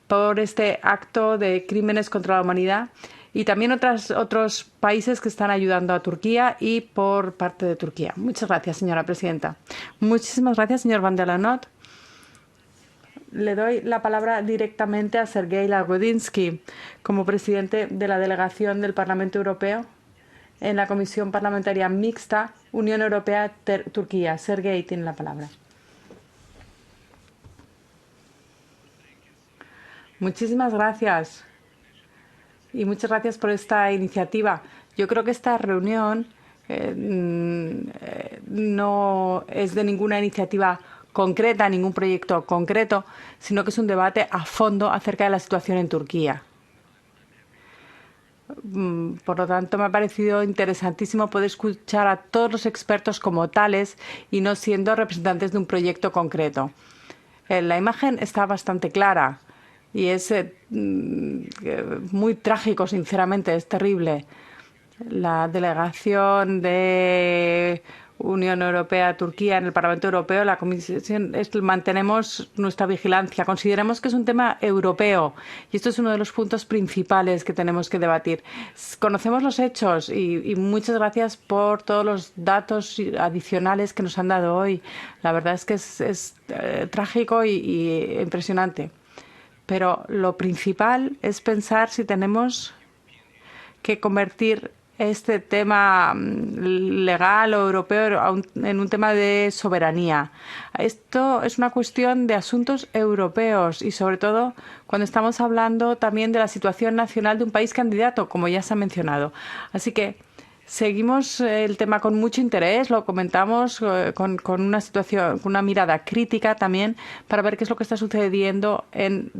por este acto de crímenes contra la humanidad y también otros países que están ayudando a Turquía y por parte de Turquía. Muchas gracias, señora presidenta. Muchísimas gracias, señor Van der Lanot. Le doy la palabra directamente a Sergei Lagodinsky como presidente de la delegación del Parlamento Europeo en la Comisión Parlamentaria Mixta Unión Europea-Turquía. Sergei tiene la palabra. Muchísimas gracias. Y muchas gracias por esta iniciativa. Yo creo que esta reunión no es de ninguna iniciativa concreta, ningún proyecto concreto, sino que es un debate a fondo acerca de la situación en Turquía. Por lo tanto, me ha parecido interesantísimo poder escuchar a todos los expertos como tales y no siendo representantes de un proyecto concreto. La imagen está bastante clara. Y es muy trágico, sinceramente, es terrible. La delegación de Unión Europea-Turquía en el Parlamento Europeo, la Comisión, mantenemos nuestra vigilancia. Consideramos que es un tema europeo y esto es uno de los puntos principales que tenemos que debatir. Conocemos los hechos y muchas gracias por todos los datos adicionales que nos han dado hoy. La verdad es que es trágico y impresionante. Pero lo principal es pensar si tenemos que convertir este tema legal o europeo en un tema de soberanía. Esto es una cuestión de asuntos europeos y sobre todo cuando estamos hablando también de la situación nacional de un país candidato, como ya se ha mencionado. Así que seguimos el tema con mucho interés, lo comentamos con una situación, con una mirada crítica también para ver qué es lo que está sucediendo en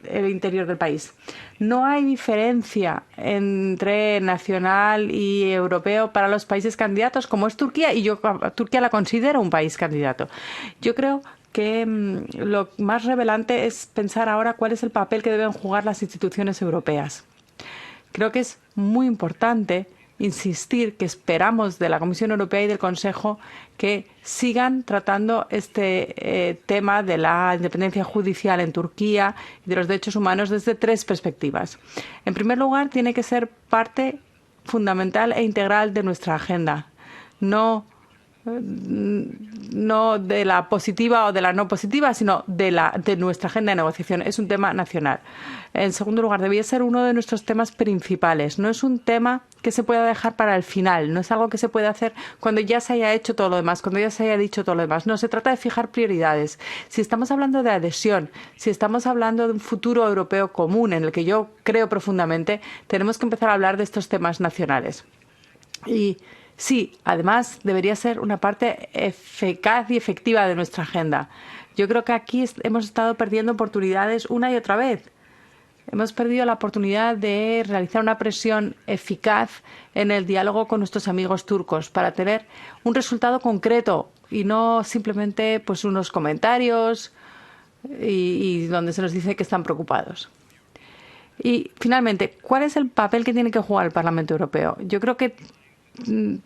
el interior del país. No hay diferencia entre nacional y europeo para los países candidatos, como es Turquía, y yo Turquía la considero un país candidato. Yo creo que lo más relevante es pensar ahora cuál es el papel que deben jugar las instituciones europeas. Creo que es muy importante insistir que esperamos de la Comisión Europea y del Consejo que sigan tratando este tema de la independencia judicial en Turquía y de los derechos humanos desde tres perspectivas. En primer lugar, tiene que ser parte fundamental e integral de nuestra agenda, no de la positiva o de la no positiva, sino de nuestra agenda de negociación. Es un tema nacional. En segundo lugar, debía ser uno de nuestros temas principales. No es un tema que se pueda dejar para el final. No es algo que se puede hacer cuando ya se haya hecho todo lo demás, cuando ya se haya dicho todo lo demás. No, se trata de fijar prioridades. Si estamos hablando de adhesión, si estamos hablando de un futuro europeo común en el que yo creo profundamente, tenemos que empezar a hablar de estos temas nacionales. Y sí, además debería ser una parte eficaz y efectiva de nuestra agenda. Yo creo que aquí hemos estado perdiendo oportunidades una y otra vez. Hemos perdido la oportunidad de realizar una presión eficaz en el diálogo con nuestros amigos turcos para tener un resultado concreto y no simplemente pues unos comentarios y donde se nos dice que están preocupados. Y finalmente, ¿cuál es el papel que tiene que jugar el Parlamento Europeo? Yo creo que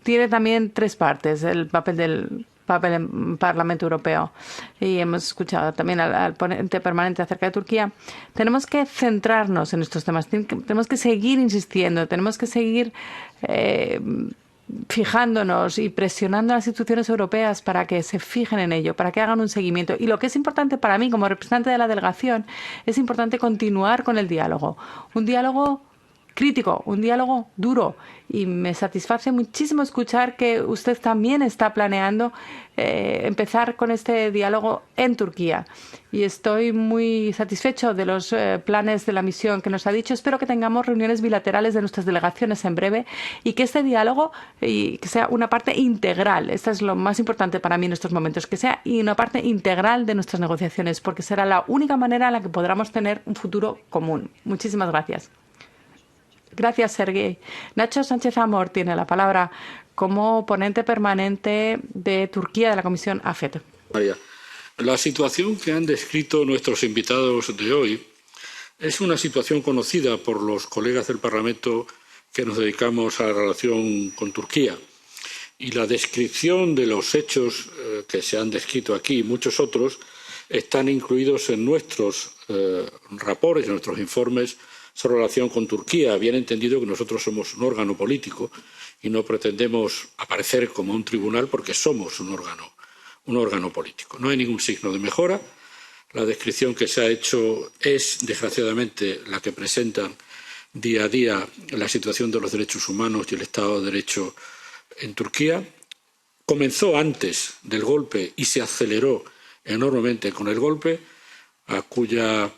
tiene también tres partes el papel del Parlamento Europeo. Y hemos escuchado también al ponente permanente acerca de Turquía. Tenemos que centrarnos en estos temas. Tenemos que seguir insistiendo. Tenemos que seguir fijándonos y presionando a las instituciones europeas para que se fijen en ello, para que hagan un seguimiento. Y lo que es importante para mí, como representante de la delegación, es importante continuar con el diálogo. Un diálogo crítico, un diálogo duro. Y me satisface muchísimo escuchar que usted también está planeando empezar con este diálogo en Turquía. Y estoy muy satisfecho de los planes de la misión que nos ha dicho. Espero que tengamos reuniones bilaterales de nuestras delegaciones en breve y que este diálogo que sea una parte integral. Esto es lo más importante para mí en estos momentos, que sea una parte integral de nuestras negociaciones, porque será la única manera en la que podamos tener un futuro común. Muchísimas gracias. Gracias, Sergei. Nacho Sánchez Amor tiene la palabra como ponente permanente de Turquía de la Comisión AFET. María, la situación que han descrito nuestros invitados de hoy es una situación conocida por los colegas del Parlamento que nos dedicamos a la relación con Turquía. Y la descripción de los hechos que se han descrito aquí y muchos otros están incluidos en nuestros reportes, en nuestros informes sobre relación con Turquía, bien entendido que nosotros somos un órgano político y no pretendemos aparecer como un tribunal porque somos un órgano político. No hay ningún signo de mejora. La descripción que se ha hecho es, desgraciadamente, la que presentan día a día la situación de los derechos humanos y el Estado de Derecho en Turquía. Comenzó antes del golpe y se aceleró enormemente con el golpe, a cuya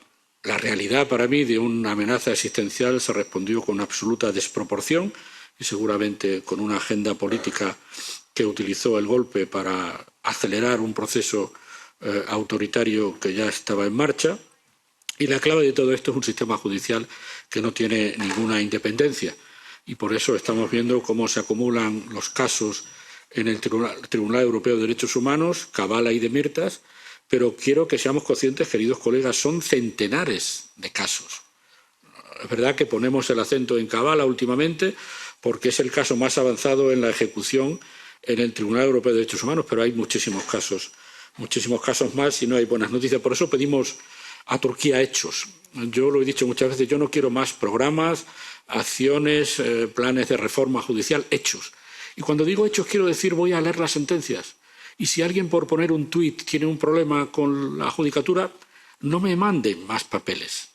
la realidad para mí de una amenaza existencial se respondió con absoluta desproporción y seguramente con una agenda política que utilizó el golpe para acelerar un proceso autoritario que ya estaba en marcha. Y la clave de todo esto es un sistema judicial que no tiene ninguna independencia. Y por eso estamos viendo cómo se acumulan los casos en el Tribunal Europeo de Derechos Humanos, Kavala y Demirtas, pero quiero que seamos conscientes, queridos colegas, son centenares de casos. Es verdad que ponemos el acento en Kavala últimamente porque es el caso más avanzado en la ejecución en el Tribunal Europeo de Derechos Humanos, pero hay muchísimos casos más y no hay buenas noticias. Por eso pedimos a Turquía hechos. Yo lo he dicho muchas veces, yo no quiero más programas, acciones, planes de reforma judicial, hechos. Y cuando digo hechos quiero decir voy a leer las sentencias. Y si alguien por poner un tuit tiene un problema con la judicatura, no me manden más papeles.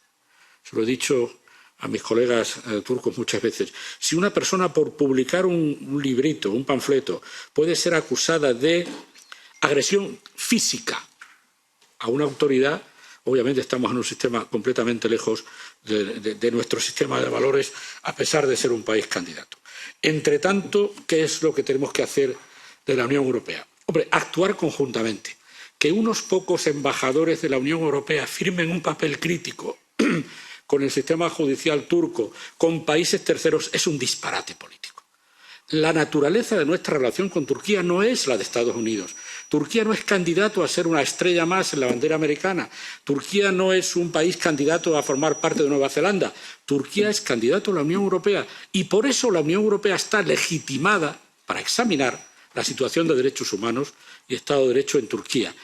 Se lo he dicho a mis colegas turcos muchas veces. Si una persona por publicar un librito, un panfleto, puede ser acusada de agresión física a una autoridad, obviamente estamos en un sistema completamente lejos de nuestro sistema de valores, a pesar de ser un país candidato. Entre tanto, ¿qué es lo que tenemos que hacer de la Unión Europea? Hombre, actuar conjuntamente. Que unos pocos embajadores de la Unión Europea firmen un papel crítico con el sistema judicial turco, con países terceros, es un disparate político. La naturaleza de nuestra relación con Turquía no es la de Estados Unidos. Turquía no es candidato a ser una estrella más en la bandera americana. Turquía no es un país candidato a formar parte de Nueva Zelanda. Turquía es candidato a la Unión Europea y por eso la Unión Europea está legitimada para examinar la situación de derechos humanos y Estado de Derecho en Turquía,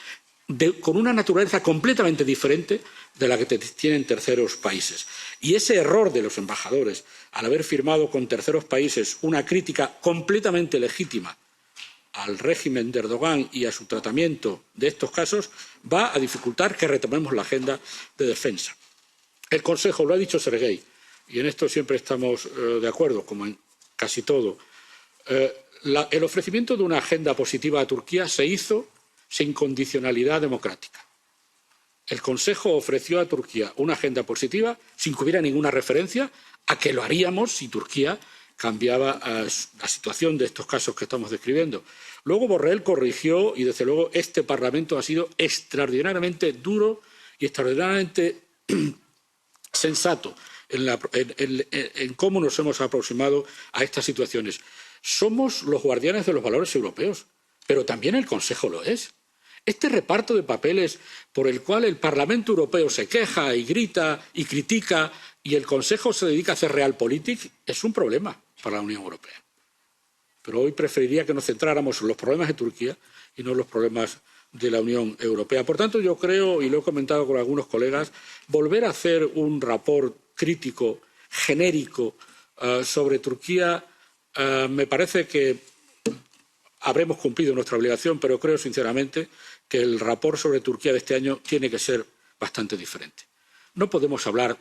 con una naturaleza completamente diferente de la que tienen terceros países. Y ese error de los embajadores, al haber firmado con terceros países una crítica completamente legítima al régimen de Erdogan y a su tratamiento de estos casos, va a dificultar que retomemos la agenda de defensa. El Consejo, lo ha dicho Sergei, y en esto siempre estamos de acuerdo, como en casi todo, el ofrecimiento de una agenda positiva a Turquía se hizo sin condicionalidad democrática. El Consejo ofreció a Turquía una agenda positiva sin que hubiera ninguna referencia a que lo haríamos si Turquía cambiaba la situación de estos casos que estamos describiendo. Luego Borrell corrigió y, desde luego, este Parlamento ha sido extraordinariamente duro y extraordinariamente sensato en cómo nos hemos aproximado a estas situaciones. Somos los guardianes de los valores europeos, pero también el Consejo lo es. Este reparto de papeles por el cual el Parlamento Europeo se queja y grita y critica y el Consejo se dedica a hacer realpolitik es un problema para la Unión Europea. Pero hoy preferiría que nos centráramos en los problemas de Turquía y no en los problemas de la Unión Europea. Por tanto, yo creo, y lo he comentado con algunos colegas, volver a hacer un rapport crítico, genérico, sobre Turquía, me parece que habremos cumplido nuestra obligación, pero creo sinceramente que el rapport sobre Turquía de este año tiene que ser bastante diferente. No podemos hablar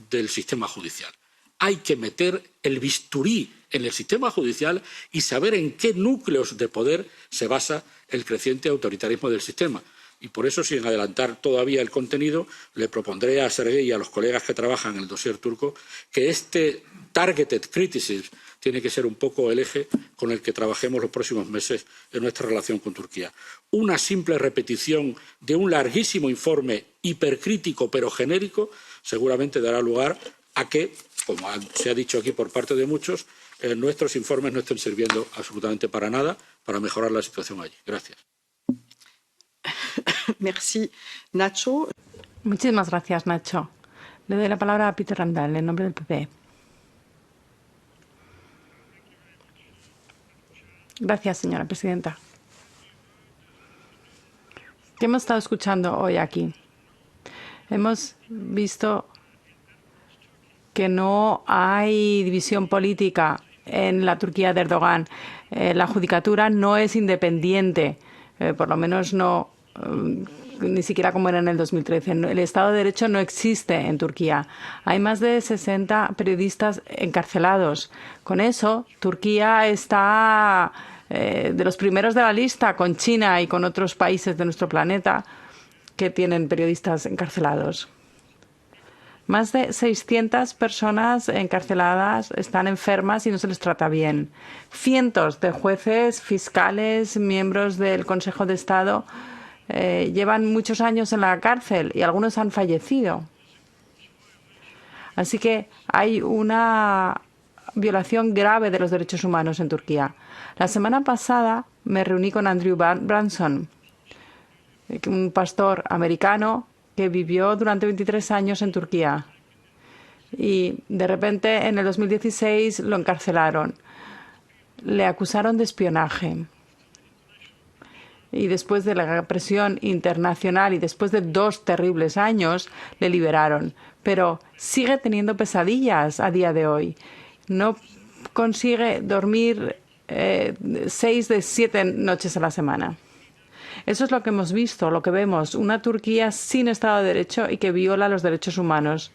del sistema judicial. Hay que meter el bisturí en el sistema judicial y saber en qué núcleos de poder se basa el creciente autoritarismo del sistema. Y por eso, sin adelantar todavía el contenido, le propondré a Sergei y a los colegas que trabajan en el dossier turco que este targeted criticism tiene que ser un poco el eje con el que trabajemos los próximos meses en nuestra relación con Turquía. Una simple repetición de un larguísimo informe hipercrítico pero genérico seguramente dará lugar a que, como se ha dicho aquí por parte de muchos, nuestros informes no estén sirviendo absolutamente para nada para mejorar la situación allí. Gracias. Merci, Nacho. Muchísimas gracias, Nacho. Le doy la palabra a Peter Randall, en nombre del PP. Gracias, señora presidenta. ¿Qué hemos estado escuchando hoy aquí? Hemos visto que no hay división política en la Turquía de Erdogan. La judicatura no es independiente, por lo menos no, ni siquiera como era en el 2013. El Estado de Derecho no existe en Turquía. Hay más de 60 periodistas encarcelados. Con eso, Turquía está de los primeros de la lista, con China y con otros países de nuestro planeta que tienen periodistas encarcelados. Más de 600 personas encarceladas están enfermas y no se les trata bien. Cientos de jueces, fiscales, miembros del Consejo de Estado llevan muchos años en la cárcel y algunos han fallecido. Así que hay una violación grave de los derechos humanos en Turquía. La semana pasada me reuní con Andrew Branson, un pastor americano que vivió durante 23 años en Turquía. Y de repente, en el 2016, lo encarcelaron. Le acusaron de espionaje. Y después de la presión internacional y después de 2 terribles años, le liberaron. Pero sigue teniendo pesadillas a día de hoy. No consigue dormir 6 de 7 noches a la semana. Eso es lo que hemos visto, lo que vemos. Una Turquía sin Estado de Derecho y que viola los derechos humanos.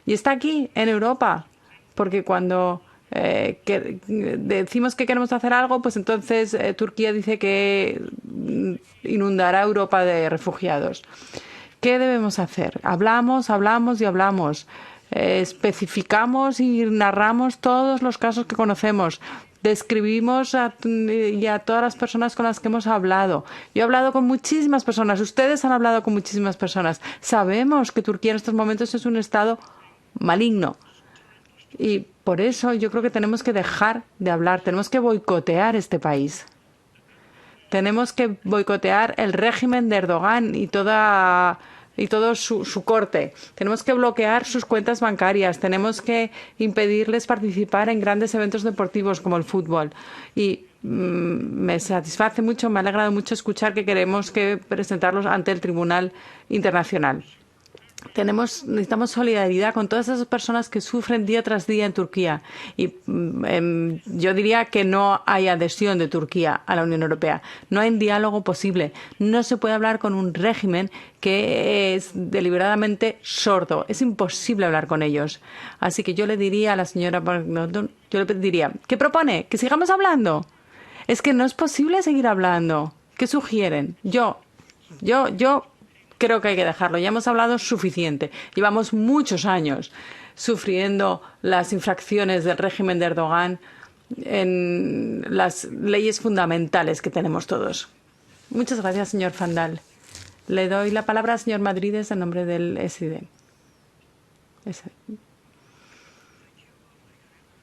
Y está aquí, en Europa, porque cuando decimos que queremos hacer algo, pues entonces Turquía dice que inundará Europa de refugiados. ¿Qué debemos hacer? Hablamos, hablamos y hablamos. Especificamos y narramos todos los casos que conocemos. Describimos a todas las personas con las que hemos hablado. Yo he hablado con muchísimas personas. Ustedes han hablado con muchísimas personas. Sabemos que Turquía en estos momentos es un Estado maligno. Y por eso yo creo que tenemos que dejar de hablar. Tenemos que boicotear este país. Tenemos que boicotear el régimen de Erdogan y todo su corte. Tenemos que bloquear sus cuentas bancarias. Tenemos que impedirles participar en grandes eventos deportivos como el fútbol. Y me satisface mucho, me ha alegrado mucho escuchar que queremos que presentarlos ante el Tribunal Internacional. Necesitamos solidaridad con todas esas personas que sufren día tras día en Turquía. Y yo diría que no hay adhesión de Turquía a la Unión Europea. No hay diálogo posible. No se puede hablar con un régimen que es deliberadamente sordo. Es imposible hablar con ellos. Así que yo le diría a la señora Bagnoton, yo le diría, ¿qué propone? ¿Que sigamos hablando? Es que no es posible seguir hablando. ¿Qué sugieren? Yo creo que hay que dejarlo. Ya hemos hablado suficiente. Llevamos muchos años sufriendo las infracciones del régimen de Erdogan en las leyes fundamentales que tenemos todos. Muchas gracias, señor Fandal. Le doy la palabra al señor Madrides en nombre del SD.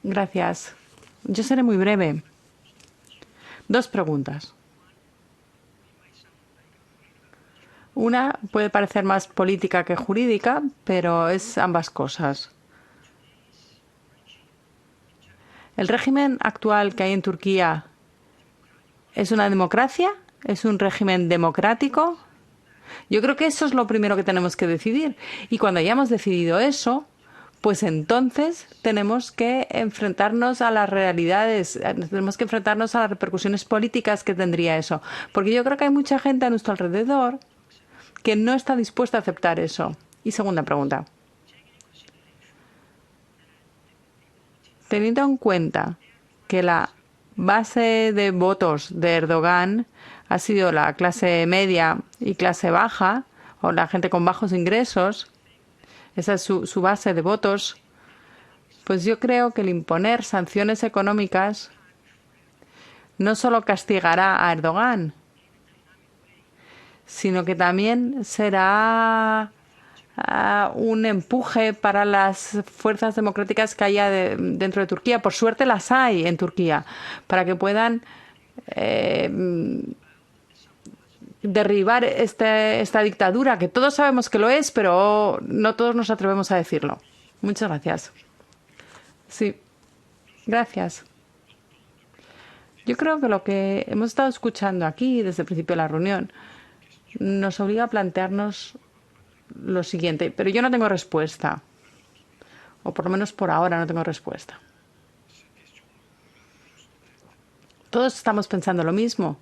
Gracias. Yo seré muy breve. 2 preguntas. Una puede parecer más política que jurídica, pero es ambas cosas. ¿El régimen actual que hay en Turquía es una democracia? ¿Es un régimen democrático? Yo creo que eso es lo primero que tenemos que decidir. Y cuando hayamos decidido eso, pues entonces tenemos que enfrentarnos a las realidades, tenemos que enfrentarnos a las repercusiones políticas que tendría eso. Porque yo creo que hay mucha gente a nuestro alrededor que no está dispuesta a aceptar eso. Y segunda pregunta. Teniendo en cuenta que la base de votos de Erdogan ha sido la clase media y clase baja, o la gente con bajos ingresos, esa es su base de votos, pues yo creo que el imponer sanciones económicas no solo castigará a Erdogan, sino que también será un empuje para las fuerzas democráticas que haya dentro de Turquía. Por suerte las hay en Turquía, para que puedan derribar esta dictadura, que todos sabemos que lo es, pero no todos nos atrevemos a decirlo. Muchas gracias. Sí, gracias. Yo creo que lo que hemos estado escuchando aquí desde el principio de la reunión nos obliga a plantearnos lo siguiente, pero yo no tengo respuesta, o por lo menos por ahora no tengo respuesta. Todos estamos pensando lo mismo.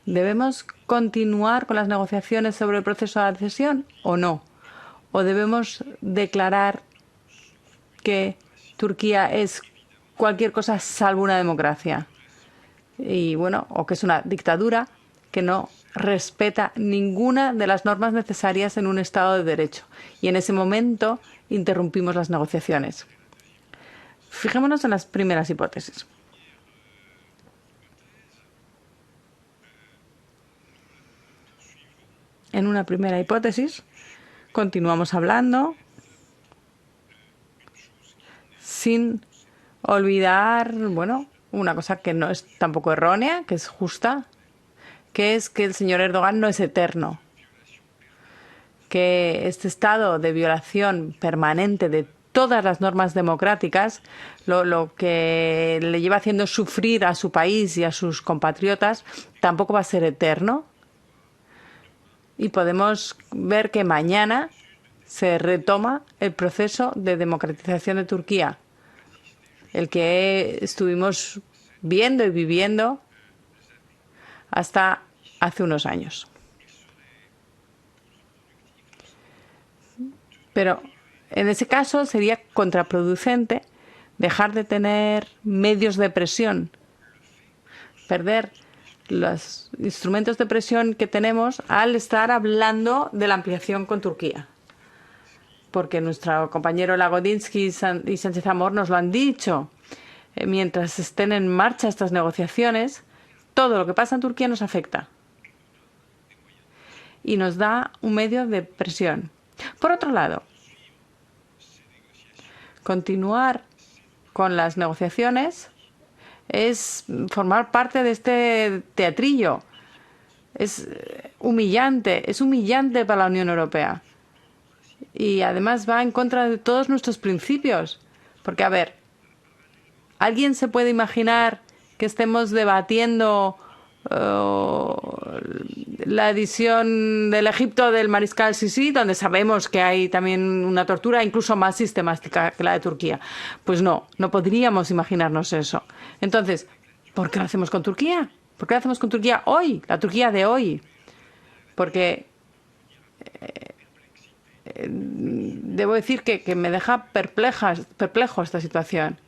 ¿Debemos continuar con las negociaciones sobre el proceso de adhesión o no? ¿O debemos declarar que Turquía es cualquier cosa salvo una democracia? Y bueno, o que es una dictadura que no respeta ninguna de las normas necesarias en un Estado de Derecho. Y en ese momento interrumpimos las negociaciones. Fijémonos en las primeras hipótesis. En una primera hipótesis, continuamos hablando sin olvidar, bueno, una cosa que no es tampoco errónea, que es justa, que es que el señor Erdogan no es eterno, que este estado de violación permanente de todas las normas democráticas, lo que le lleva haciendo sufrir a su país y a sus compatriotas, tampoco va a ser eterno. Y podemos ver que mañana se retoma el proceso de democratización de Turquía, el que estuvimos viendo y viviendo hasta hace unos años. Pero en ese caso sería contraproducente dejar de tener medios de presión, perder los instrumentos de presión que tenemos al estar hablando de la ampliación con Turquía. Porque nuestro compañero Lagodinsky y Sánchez Amor nos lo han dicho. Mientras estén en marcha estas negociaciones, todo lo que pasa en Turquía nos afecta. Y nos da un medio de presión. Por otro lado, continuar con las negociaciones es formar parte de este teatrillo. Es humillante para la Unión Europea. Y además va en contra de todos nuestros principios. Porque, a ver, ¿alguien se puede imaginar que estemos debatiendo la edición del Egipto del mariscal Sisi, donde sabemos que hay también una tortura incluso más sistemática que la de Turquía? Pues no podríamos imaginarnos eso. Entonces, ¿por qué lo hacemos con Turquía? ¿Por qué lo hacemos con Turquía hoy? La Turquía de hoy. Porque debo decir que me deja perplejo esta situación.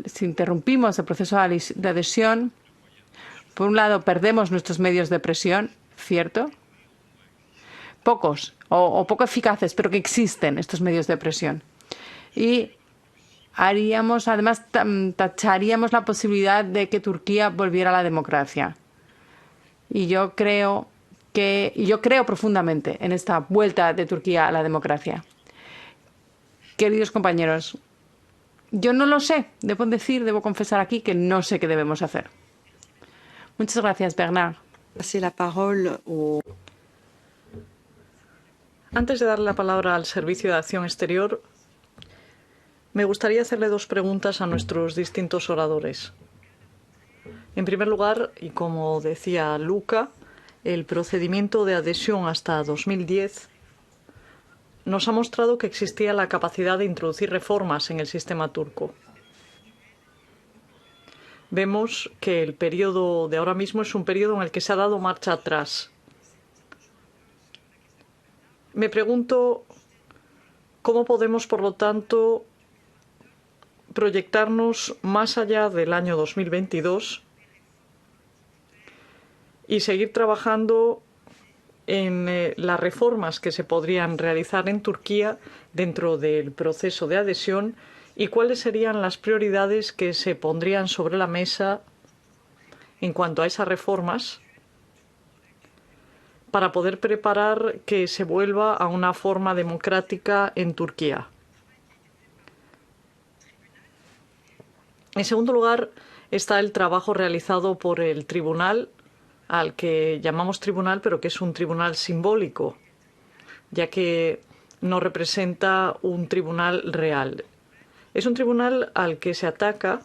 Si interrumpimos el proceso de adhesión, por un lado perdemos nuestros medios de presión, ¿cierto? Pocos o poco eficaces, pero que existen estos medios de presión. Y además tacharíamos la posibilidad de que Turquía volviera a la democracia. Y yo creo profundamente en esta vuelta de Turquía a la democracia. Queridos compañeros, yo no lo sé. Debo confesar aquí que no sé qué debemos hacer. Muchas gracias, Bernard. Antes de darle la palabra al Servicio de Acción Exterior, me gustaría hacerle dos preguntas a nuestros distintos oradores. En primer lugar, y como decía Luca, el procedimiento de adhesión hasta 2010 nos ha mostrado que existía la capacidad de introducir reformas en el sistema turco. Vemos que el periodo de ahora mismo es un periodo en el que se ha dado marcha atrás. Me pregunto cómo podemos, por lo tanto, proyectarnos más allá del año 2022 y seguir trabajando en las reformas que se podrían realizar en Turquía dentro del proceso de adhesión y cuáles serían las prioridades que se pondrían sobre la mesa en cuanto a esas reformas para poder preparar que se vuelva a una forma democrática en Turquía. En segundo lugar, está el trabajo realizado por el tribunal, al que llamamos tribunal, pero que es un tribunal simbólico, ya que no representa un tribunal real. Es un tribunal al que se ataca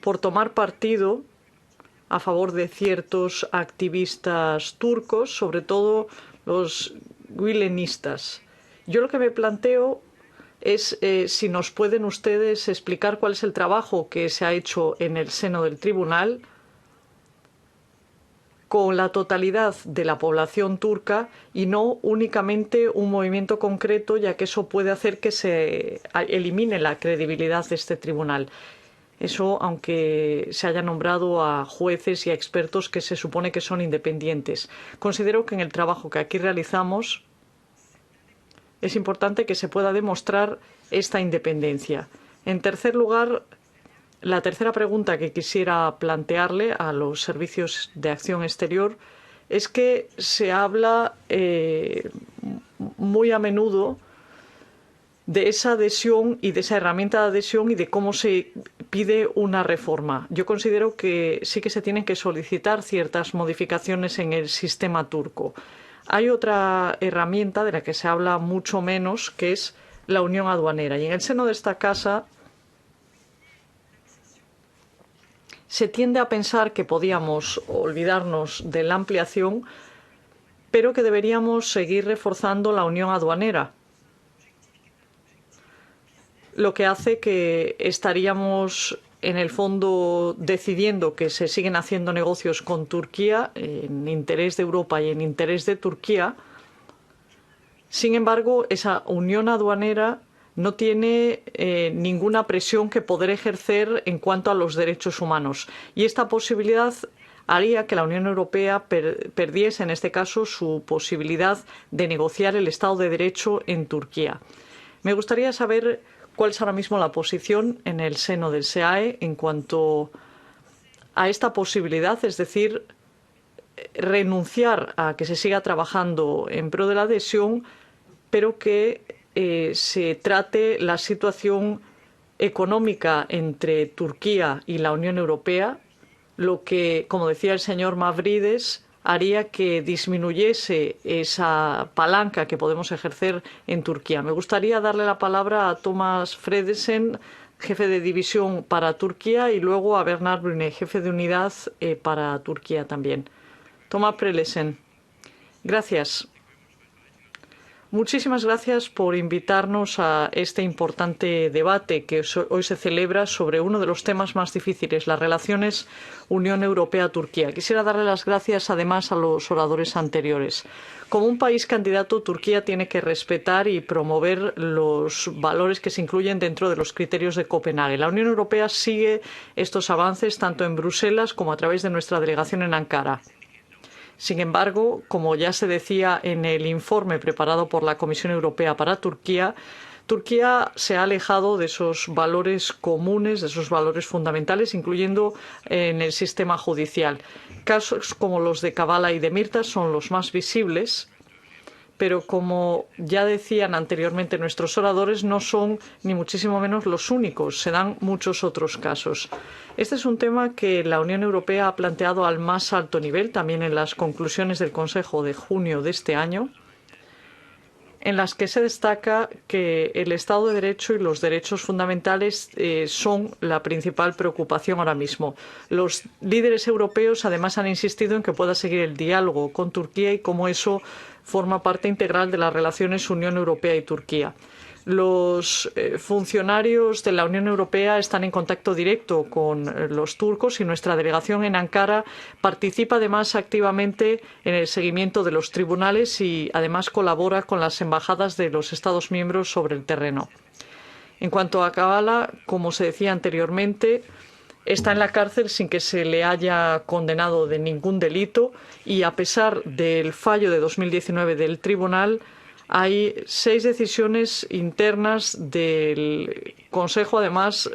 por tomar partido a favor de ciertos activistas turcos, sobre todo los gülenistas. Yo lo que me planteo es si nos pueden ustedes explicar cuál es el trabajo que se ha hecho en el seno del tribunal con la totalidad de la población turca y no únicamente un movimiento concreto, ya que eso puede hacer que se elimine la credibilidad de este tribunal. Eso, aunque se haya nombrado a jueces y a expertos que se supone que son independientes. Considero que en el trabajo que aquí realizamos es importante que se pueda demostrar esta independencia. En tercer lugar, la tercera pregunta que quisiera plantearle a los servicios de acción exterior es que se habla muy a menudo de esa adhesión y de esa herramienta de adhesión y de cómo se pide una reforma. Yo considero que sí que se tienen que solicitar ciertas modificaciones en el sistema turco. Hay otra herramienta de la que se habla mucho menos, que es la unión aduanera. Y en el seno de esta casa se tiende a pensar que podíamos olvidarnos de la ampliación, pero que deberíamos seguir reforzando la unión aduanera, lo que hace que estaríamos en el fondo decidiendo que se siguen haciendo negocios con Turquía en interés de Europa y en interés de Turquía. Sin embargo, esa unión aduanera no tiene ninguna presión que poder ejercer en cuanto a los derechos humanos. Y esta posibilidad haría que la Unión Europea perdiese, en este caso, su posibilidad de negociar el Estado de Derecho en Turquía. Me gustaría saber cuál es ahora mismo la posición en el seno del SEAE en cuanto a esta posibilidad, es decir, renunciar a que se siga trabajando en pro de la adhesión, pero que se trate la situación económica entre Turquía y la Unión Europea, lo que, como decía el señor Mavrides, haría que disminuyese esa palanca que podemos ejercer en Turquía. Me gustaría darle la palabra a Thomas Fredesen, jefe de división para Turquía, y luego a Bernard Brunet, jefe de unidad para Turquía también. Thomas Fredesen. Gracias. Muchísimas gracias por invitarnos a este importante debate que hoy se celebra sobre uno de los temas más difíciles, las relaciones Unión Europea-Turquía. Quisiera darle las gracias además a los oradores anteriores. Como un país candidato, Turquía tiene que respetar y promover los valores que se incluyen dentro de los criterios de Copenhague. La Unión Europea sigue estos avances tanto en Bruselas como a través de nuestra delegación en Ankara. Sin embargo, como ya se decía en el informe preparado por la Comisión Europea para Turquía, Turquía se ha alejado de esos valores comunes, de esos valores fundamentales, incluyendo en el sistema judicial. Casos como los de Kavala y Demirtas son los más visibles, pero como ya decían anteriormente nuestros oradores, no son ni muchísimo menos los únicos, se dan muchos otros casos. Este es un tema que la Unión Europea ha planteado al más alto nivel, también en las conclusiones del Consejo de junio de este año, en las que se destaca que el Estado de Derecho y los derechos fundamentales son la principal preocupación ahora mismo. Los líderes europeos además han insistido en que pueda seguir el diálogo con Turquía y cómo eso forma parte integral de las relaciones Unión Europea y Turquía. Los funcionarios de la Unión Europea están en contacto directo con los turcos y nuestra delegación en Ankara participa además activamente en el seguimiento de los tribunales y además colabora con las embajadas de los Estados miembros sobre el terreno. En cuanto a Kavala, como se decía anteriormente, está en la cárcel sin que se le haya condenado de ningún delito y a pesar del fallo de 2019 del tribunal, hay 6 decisiones internas del Consejo, además,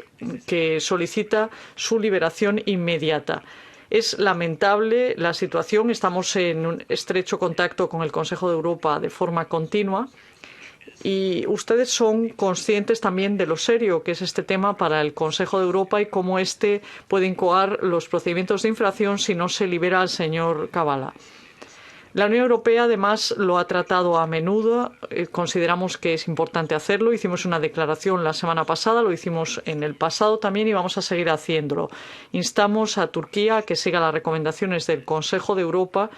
que solicita su liberación inmediata. Es lamentable la situación. Estamos en un estrecho contacto con el Consejo de Europa de forma continua y ustedes son conscientes también de lo serio que es este tema para el Consejo de Europa y cómo este puede incoar los procedimientos de infracción si no se libera al señor Kavala. La Unión Europea, además, lo ha tratado a menudo. Consideramos que es importante hacerlo. Hicimos una declaración la semana pasada, lo hicimos en el pasado también y vamos a seguir haciéndolo. Instamos a Turquía a que siga las recomendaciones del Consejo de Europa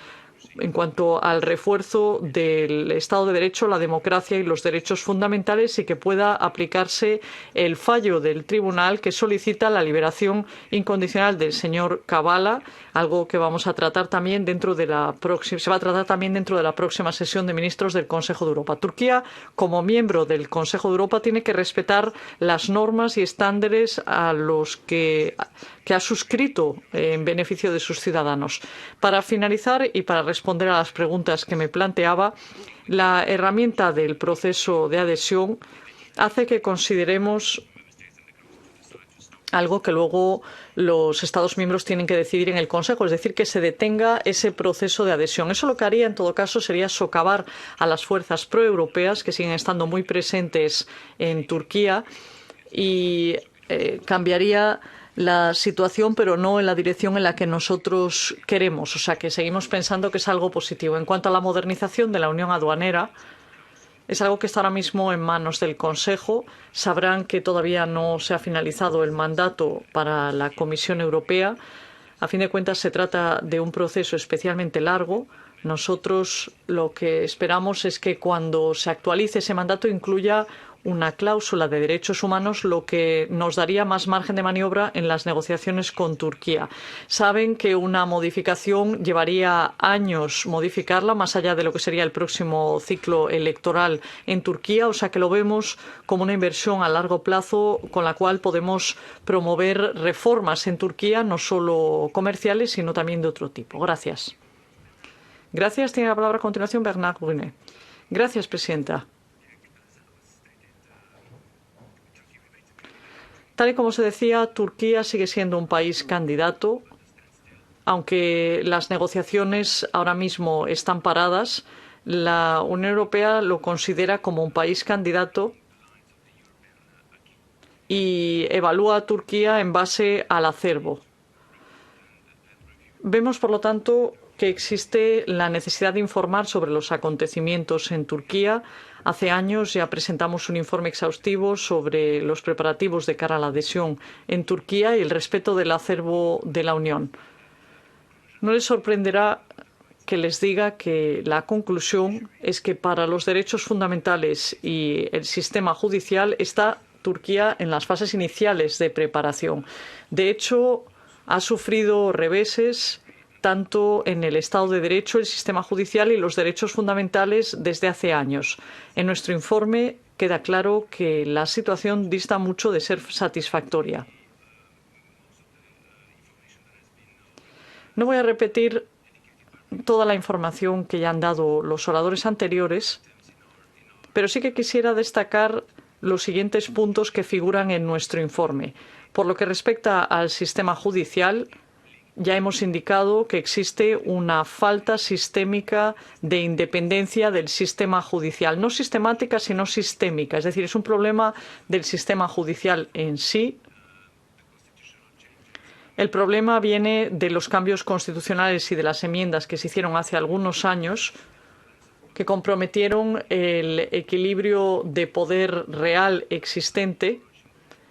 en cuanto al refuerzo del Estado de Derecho, la democracia y los derechos fundamentales, y que pueda aplicarse el fallo del tribunal que solicita la liberación incondicional del señor Kavala, algo que vamos a tratar también se va a tratar también dentro de la próxima sesión de ministros del Consejo de Europa. Turquía, como miembro del Consejo de Europa, tiene que respetar las normas y estándares a los que ha suscrito en beneficio de sus ciudadanos. Para finalizar y para responder a las preguntas que me planteaba, la herramienta del proceso de adhesión hace que consideremos algo que luego los Estados miembros tienen que decidir en el Consejo, es decir, que se detenga ese proceso de adhesión. Eso lo que haría, en todo caso, sería socavar a las fuerzas proeuropeas que siguen estando muy presentes en Turquía y cambiaría la situación, pero no en la dirección en la que nosotros queremos. O sea, que seguimos pensando que es algo positivo. En cuanto a la modernización de la unión aduanera, es algo que está ahora mismo en manos del Consejo. Sabrán que todavía no se ha finalizado el mandato para la Comisión Europea. A fin de cuentas, se trata de un proceso especialmente largo. Nosotros lo que esperamos es que cuando se actualice ese mandato incluya una cláusula de derechos humanos, lo que nos daría más margen de maniobra en las negociaciones con Turquía. Saben que una modificación llevaría años modificarla, más allá de lo que sería el próximo ciclo electoral en Turquía, o sea que lo vemos como una inversión a largo plazo con la cual podemos promover reformas en Turquía, no solo comerciales, sino también de otro tipo. Gracias. Gracias. Tiene la palabra a continuación Bernard Brunet. Gracias, presidenta. Tal y como se decía, Turquía sigue siendo un país candidato, aunque las negociaciones ahora mismo están paradas. La Unión Europea lo considera como un país candidato y evalúa a Turquía en base al acervo. Vemos, por lo tanto, que existe la necesidad de informar sobre los acontecimientos en Turquía. Hace años ya presentamos un informe exhaustivo sobre los preparativos de cara a la adhesión en Turquía y el respeto del acervo de la Unión. No les sorprenderá que les diga que la conclusión es que para los derechos fundamentales y el sistema judicial está Turquía en las fases iniciales de preparación. De hecho, ha sufrido reveses tanto en el Estado de Derecho, el sistema judicial y los derechos fundamentales desde hace años. En nuestro informe queda claro que la situación dista mucho de ser satisfactoria. No voy a repetir toda la información que ya han dado los oradores anteriores, pero sí que quisiera destacar los siguientes puntos que figuran en nuestro informe. Por lo que respecta al sistema judicial, ya hemos indicado que existe una falta sistémica de independencia del sistema judicial. No sistemática, sino sistémica. Es decir, es un problema del sistema judicial en sí. El problema viene de los cambios constitucionales y de las enmiendas que se hicieron hace algunos años, que comprometieron el equilibrio de poder real existente,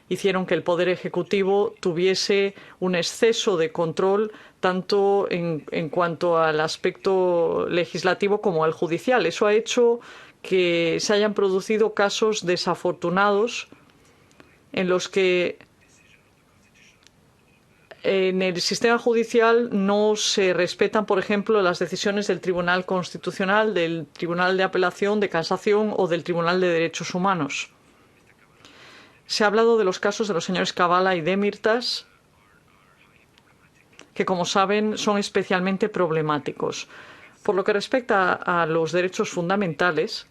hicieron que el Poder Ejecutivo tuviese un exceso de control tanto en cuanto al aspecto legislativo como al judicial. Eso ha hecho que se hayan producido casos desafortunados en los que en el sistema judicial no se respetan, por ejemplo, las decisiones del Tribunal Constitucional, del Tribunal de Apelación, de Casación o del Tribunal de Derechos Humanos. Se ha hablado de los casos de los señores Kavala y Demirtas, que, como saben, son especialmente problemáticos. Por lo que respecta a los derechos fundamentales,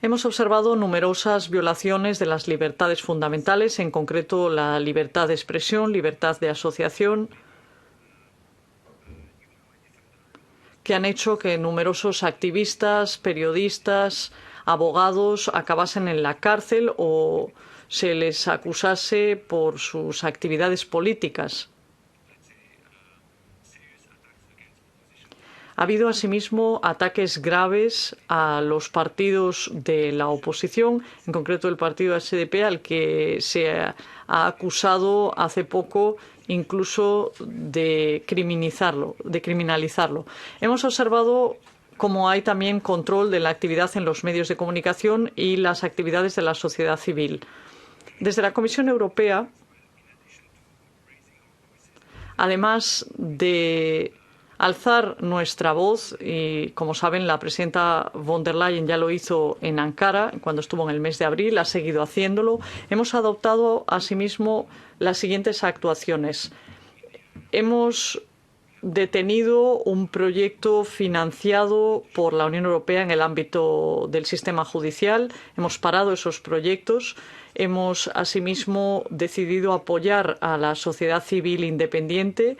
hemos observado numerosas violaciones de las libertades fundamentales, en concreto la libertad de expresión, libertad de asociación, que han hecho que numerosos activistas, periodistas, abogados acabasen en la cárcel o se les acusase por sus actividades políticas. Ha habido asimismo ataques graves a los partidos de la oposición, en concreto el partido SDP, al que se ha acusado hace poco incluso de criminalizarlo. Hemos observado cómo hay también control de la actividad en los medios de comunicación y las actividades de la sociedad civil. Desde la Comisión Europea, además de alzar nuestra voz, y como saben, la presidenta von der Leyen ya lo hizo en Ankara cuando estuvo en el mes de abril, ha seguido haciéndolo, hemos adoptado asimismo las siguientes actuaciones. Hemos detenido un proyecto financiado por la Unión Europea en el ámbito del sistema judicial, hemos parado esos proyectos. Hemos asimismo decidido apoyar a la sociedad civil independiente.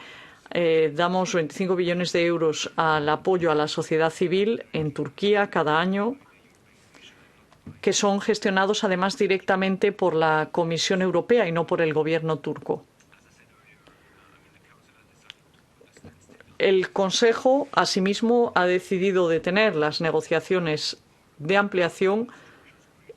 Damos 25 billones de euros al apoyo a la sociedad civil en Turquía cada año, que son gestionados además directamente por la Comisión Europea y no por el gobierno turco. El Consejo asimismo ha decidido detener las negociaciones de ampliación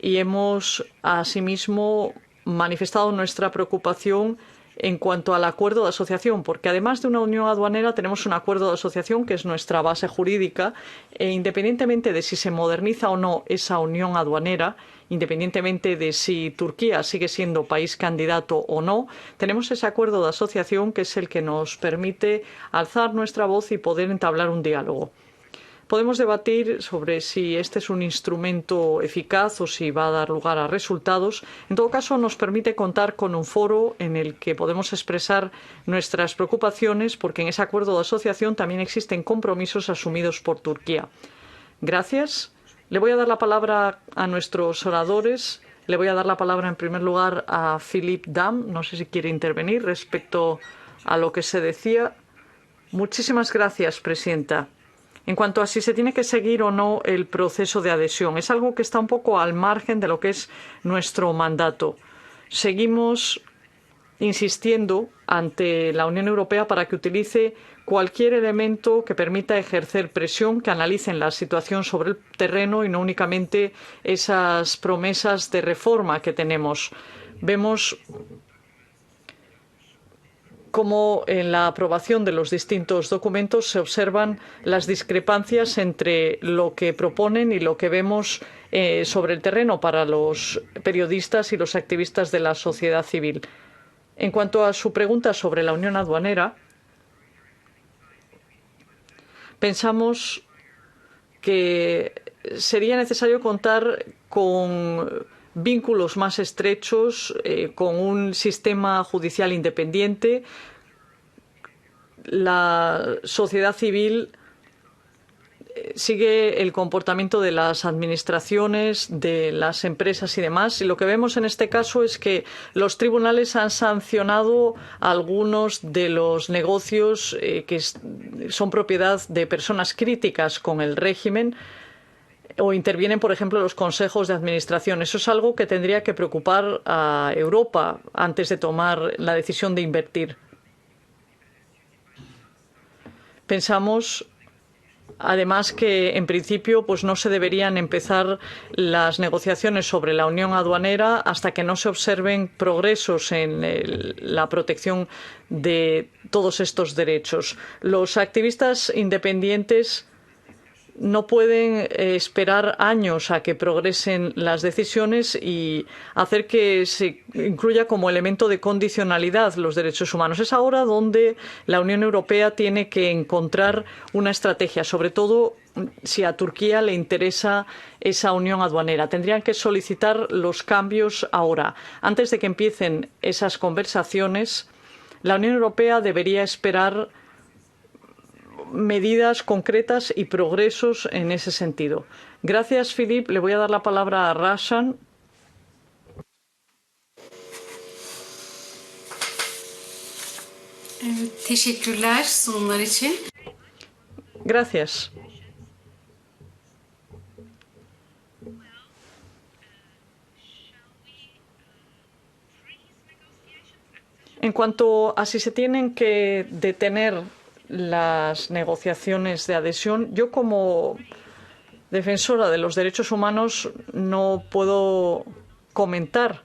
y hemos asimismo manifestado nuestra preocupación en cuanto al acuerdo de asociación, porque además de una unión aduanera tenemos un acuerdo de asociación que es nuestra base jurídica e independientemente de si se moderniza o no esa unión aduanera, independientemente de si Turquía sigue siendo país candidato o no, tenemos ese acuerdo de asociación que es el que nos permite alzar nuestra voz y poder entablar un diálogo. Podemos debatir sobre si este es un instrumento eficaz o si va a dar lugar a resultados. En todo caso, nos permite contar con un foro en el que podemos expresar nuestras preocupaciones, porque en ese acuerdo de asociación también existen compromisos asumidos por Turquía. Gracias. Le voy a dar la palabra a nuestros oradores. Le voy a dar la palabra en primer lugar a Philippe Dam. No sé si quiere intervenir respecto a lo que se decía. Muchísimas gracias, presidenta. En cuanto a si se tiene que seguir o no el proceso de adhesión, es algo que está un poco al margen de lo que es nuestro mandato. Seguimos insistiendo ante la Unión Europea para que utilice cualquier elemento que permita ejercer presión, que analicen la situación sobre el terreno y no únicamente esas promesas de reforma que tenemos. Vemos cómo en la aprobación de los distintos documentos se observan las discrepancias entre lo que proponen y lo que vemos sobre el terreno para los periodistas y los activistas de la sociedad civil. En cuanto a su pregunta sobre la unión aduanera, pensamos que sería necesario contar con vínculos más estrechos, con un sistema judicial independiente. La sociedad civil sigue el comportamiento de las administraciones, de las empresas y demás. Y lo que vemos en este caso es que los tribunales han sancionado algunos de los negocios que son propiedad de personas críticas con el régimen, o intervienen, por ejemplo, los consejos de administración. Eso es algo que tendría que preocupar a Europa antes de tomar la decisión de invertir. Pensamos, además, que en principio pues no se deberían empezar las negociaciones sobre la unión aduanera hasta que no se observen progresos en la protección de todos estos derechos. Los activistas independientes no pueden esperar años a que progresen las decisiones y hacer que se incluya como elemento de condicionalidad los derechos humanos. Es ahora donde la Unión Europea tiene que encontrar una estrategia, sobre todo si a Turquía le interesa esa unión aduanera. Tendrían que solicitar los cambios ahora. Antes de que empiecen esas conversaciones, la Unión Europea debería esperar medidas concretas y progresos en ese sentido. Gracias, Philippe. Le voy a dar la palabra a Rashan. Teşekkürler sunumlar için. Gracias. En cuanto a si se tienen que detener las negociaciones de adhesión. Yo, como defensora de los derechos humanos, no puedo comentar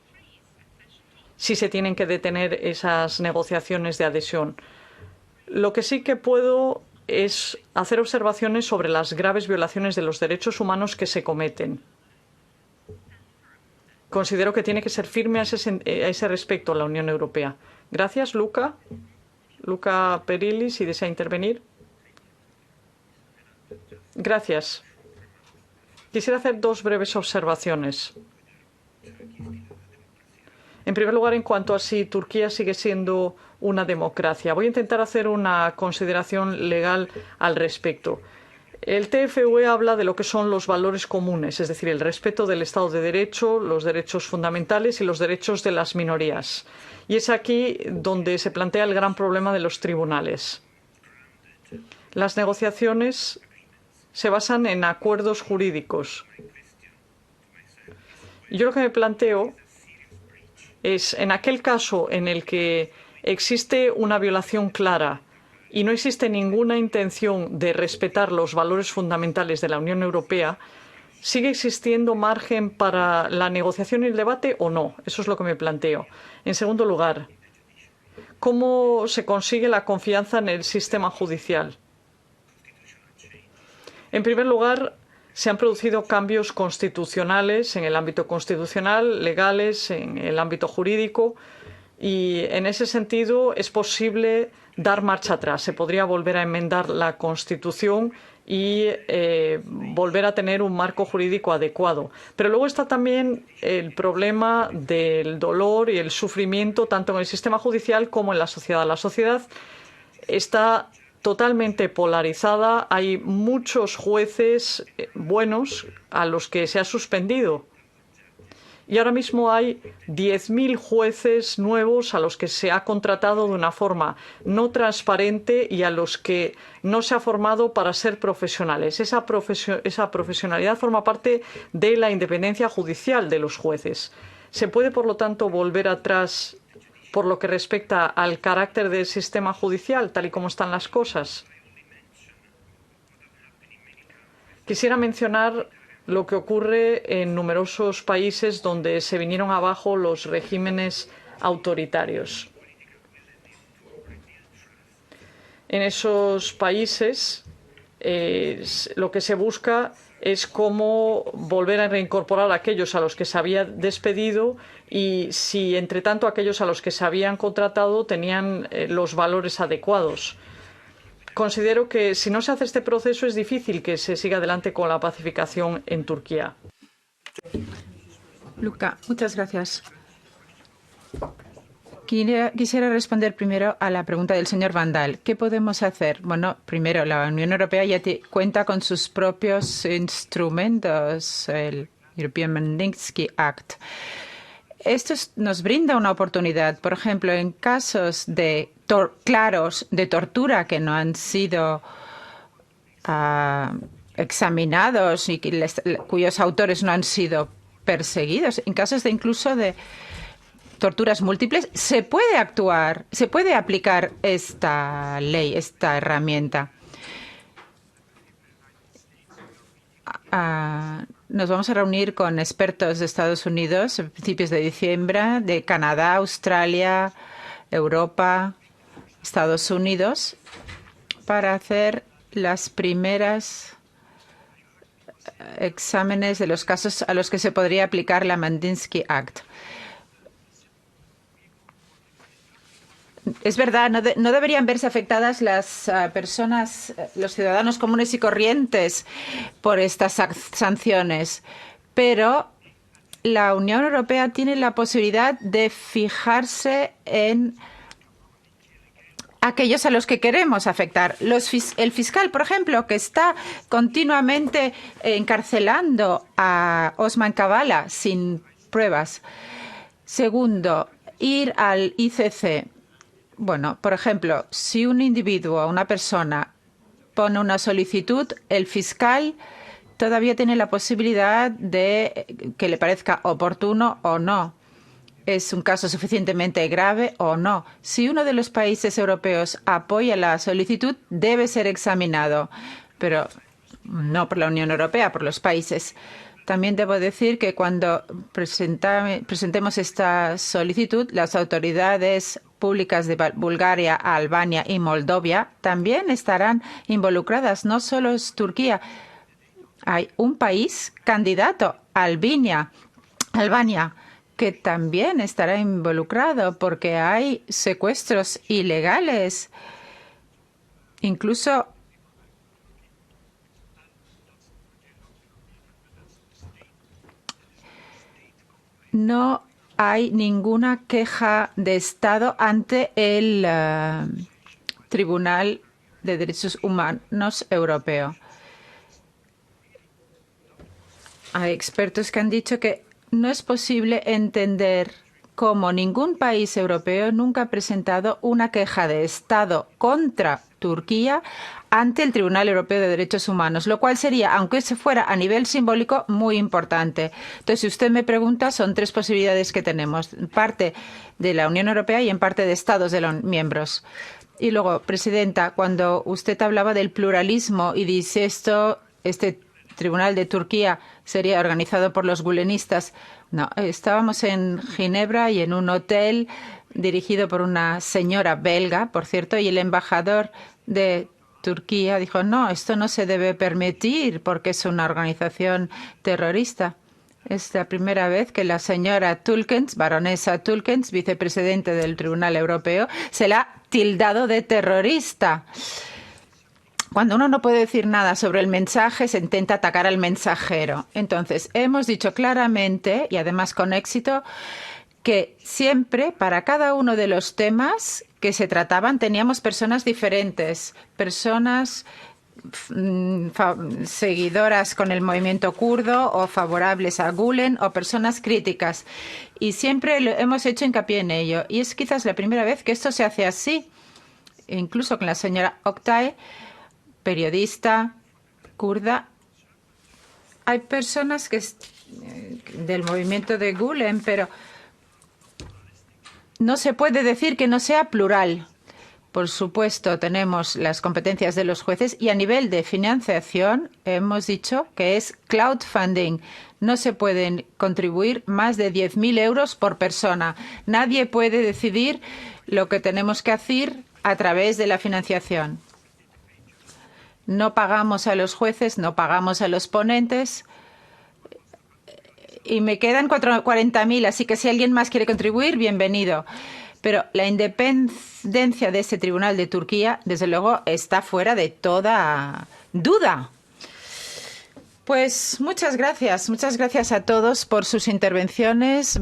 si se tienen que detener esas negociaciones de adhesión. Lo que sí que puedo es hacer observaciones sobre las graves violaciones de los derechos humanos que se cometen. Considero que tiene que ser firme a ese respecto la Unión Europea. Gracias, Luca. Luca Perilli, si desea intervenir. Gracias. Quisiera hacer dos breves observaciones. En primer lugar, en cuanto a si Turquía sigue siendo una democracia. Voy a intentar hacer una consideración legal al respecto. El TFUE habla de lo que son los valores comunes, es decir, el respeto del Estado de Derecho, los derechos fundamentales y los derechos de las minorías. Y es aquí donde se plantea el gran problema de los tribunales. Las negociaciones se basan en acuerdos jurídicos. Yo lo que me planteo es, en aquel caso en el que existe una violación clara y no existe ninguna intención de respetar los valores fundamentales de la Unión Europea, ¿sigue existiendo margen para la negociación y el debate o no? Eso es lo que me planteo. En segundo lugar, ¿cómo se consigue la confianza en el sistema judicial? En primer lugar, se han producido cambios constitucionales en el ámbito constitucional, legales, en el ámbito jurídico, y en ese sentido es posible dar marcha atrás. Se podría volver a enmendar la Constitución y volver a tener un marco jurídico adecuado. Pero luego está también el problema del dolor y el sufrimiento tanto en el sistema judicial como en la sociedad. La sociedad está totalmente polarizada. Hay muchos jueces buenos a los que se ha suspendido. Y ahora mismo hay 10.000 jueces nuevos a los que se ha contratado de una forma no transparente y a los que no se ha formado para ser profesionales. Esa profesionalidad forma parte de la independencia judicial de los jueces. ¿Se puede, por lo tanto, volver atrás por lo que respecta al carácter del sistema judicial, tal y como están las cosas? Quisiera mencionar lo que ocurre en numerosos países donde se vinieron abajo los regímenes autoritarios. En esos países lo que se busca es cómo volver a reincorporar a aquellos a los que se había despedido y si, entre tanto, aquellos a los que se habían contratado tenían los valores adecuados. Considero que si no se hace este proceso es difícil que se siga adelante con la pacificación en Turquía. Luca, muchas gracias. Quisiera responder primero a la pregunta del señor Van Dal. ¿Qué podemos hacer? Bueno, primero, la Unión Europea ya cuenta con sus propios instrumentos, el European Magnitsky Act. Esto nos brinda una oportunidad. Por ejemplo, en casos de claros de tortura que no han sido examinados y cuyos autores no han sido perseguidos, en casos de incluso de torturas múltiples, se puede aplicar esta ley, esta herramienta. Nos vamos a reunir con expertos de Estados Unidos a principios de diciembre, de Canadá, Australia, Europa, Estados Unidos, para hacer las primeras exámenes de los casos a los que se podría aplicar la Magnitsky Act. Es verdad, no deberían verse afectadas las personas, los ciudadanos comunes y corrientes por estas sanciones, pero la Unión Europea tiene la posibilidad de fijarse en aquellos a los que queremos afectar. El fiscal, por ejemplo, que está continuamente encarcelando a Osman Kavala sin pruebas. Segundo, ir al ICC. Bueno, por ejemplo, si un individuo, una persona, pone una solicitud, el fiscal todavía tiene la posibilidad de que le parezca oportuno o no es un caso suficientemente grave o no. Si uno de los países europeos apoya la solicitud, debe ser examinado, pero no por la Unión Europea, por los países. También debo decir que cuando presentemos esta solicitud, las autoridades públicas de Bulgaria, Albania y Moldovia también estarán involucradas. No solo es Turquía. Hay un país candidato, Albania, que también estará involucrado porque hay secuestros ilegales. Incluso no hay ninguna queja de Estado ante el Tribunal de Derechos Humanos Europeo. Hay expertos que han dicho que no es posible entender cómo ningún país europeo nunca ha presentado una queja de Estado contra Turquía ante el Tribunal Europeo de Derechos Humanos, lo cual sería, aunque se fuera a nivel simbólico, muy importante. Entonces, si usted me pregunta, son tres posibilidades que tenemos, en parte de la Unión Europea y en parte de Estados de los miembros. Y luego, Presidenta, cuando usted hablaba del pluralismo y dice este Tribunal de Turquía sería organizado por los gulenistas. No, estábamos en Ginebra y en un hotel dirigido por una señora belga, por cierto, y el embajador de Turquía dijo, no, esto no se debe permitir porque es una organización terrorista. Es la primera vez que la señora Tulkens, baronesa Tulkens, vicepresidente del Tribunal Europeo, se la ha tildado de terrorista. Cuando uno no puede decir nada sobre el mensaje, se intenta atacar al mensajero. Entonces, hemos dicho claramente, y además con éxito, que siempre, para cada uno de los temas que se trataban, teníamos personas diferentes, personas seguidoras con el movimiento kurdo o favorables a Gülen o personas críticas. Y siempre hemos hecho hincapié en ello. Y es quizás la primera vez que esto se hace así, incluso con la señora Oktay, periodista kurda. Hay personas que del movimiento de Gülen, pero no se puede decir que no sea plural. Por supuesto, tenemos las competencias de los jueces y a nivel de financiación hemos dicho que es crowdfunding. No se pueden contribuir más de 10.000 euros por persona. Nadie puede decidir lo que tenemos que hacer a través de la financiación. No pagamos a los jueces, no pagamos a los ponentes. Y me quedan 40.000, así que si alguien más quiere contribuir, bienvenido. Pero la independencia de ese tribunal de Turquía, desde luego, está fuera de toda duda. Pues muchas gracias a todos por sus intervenciones.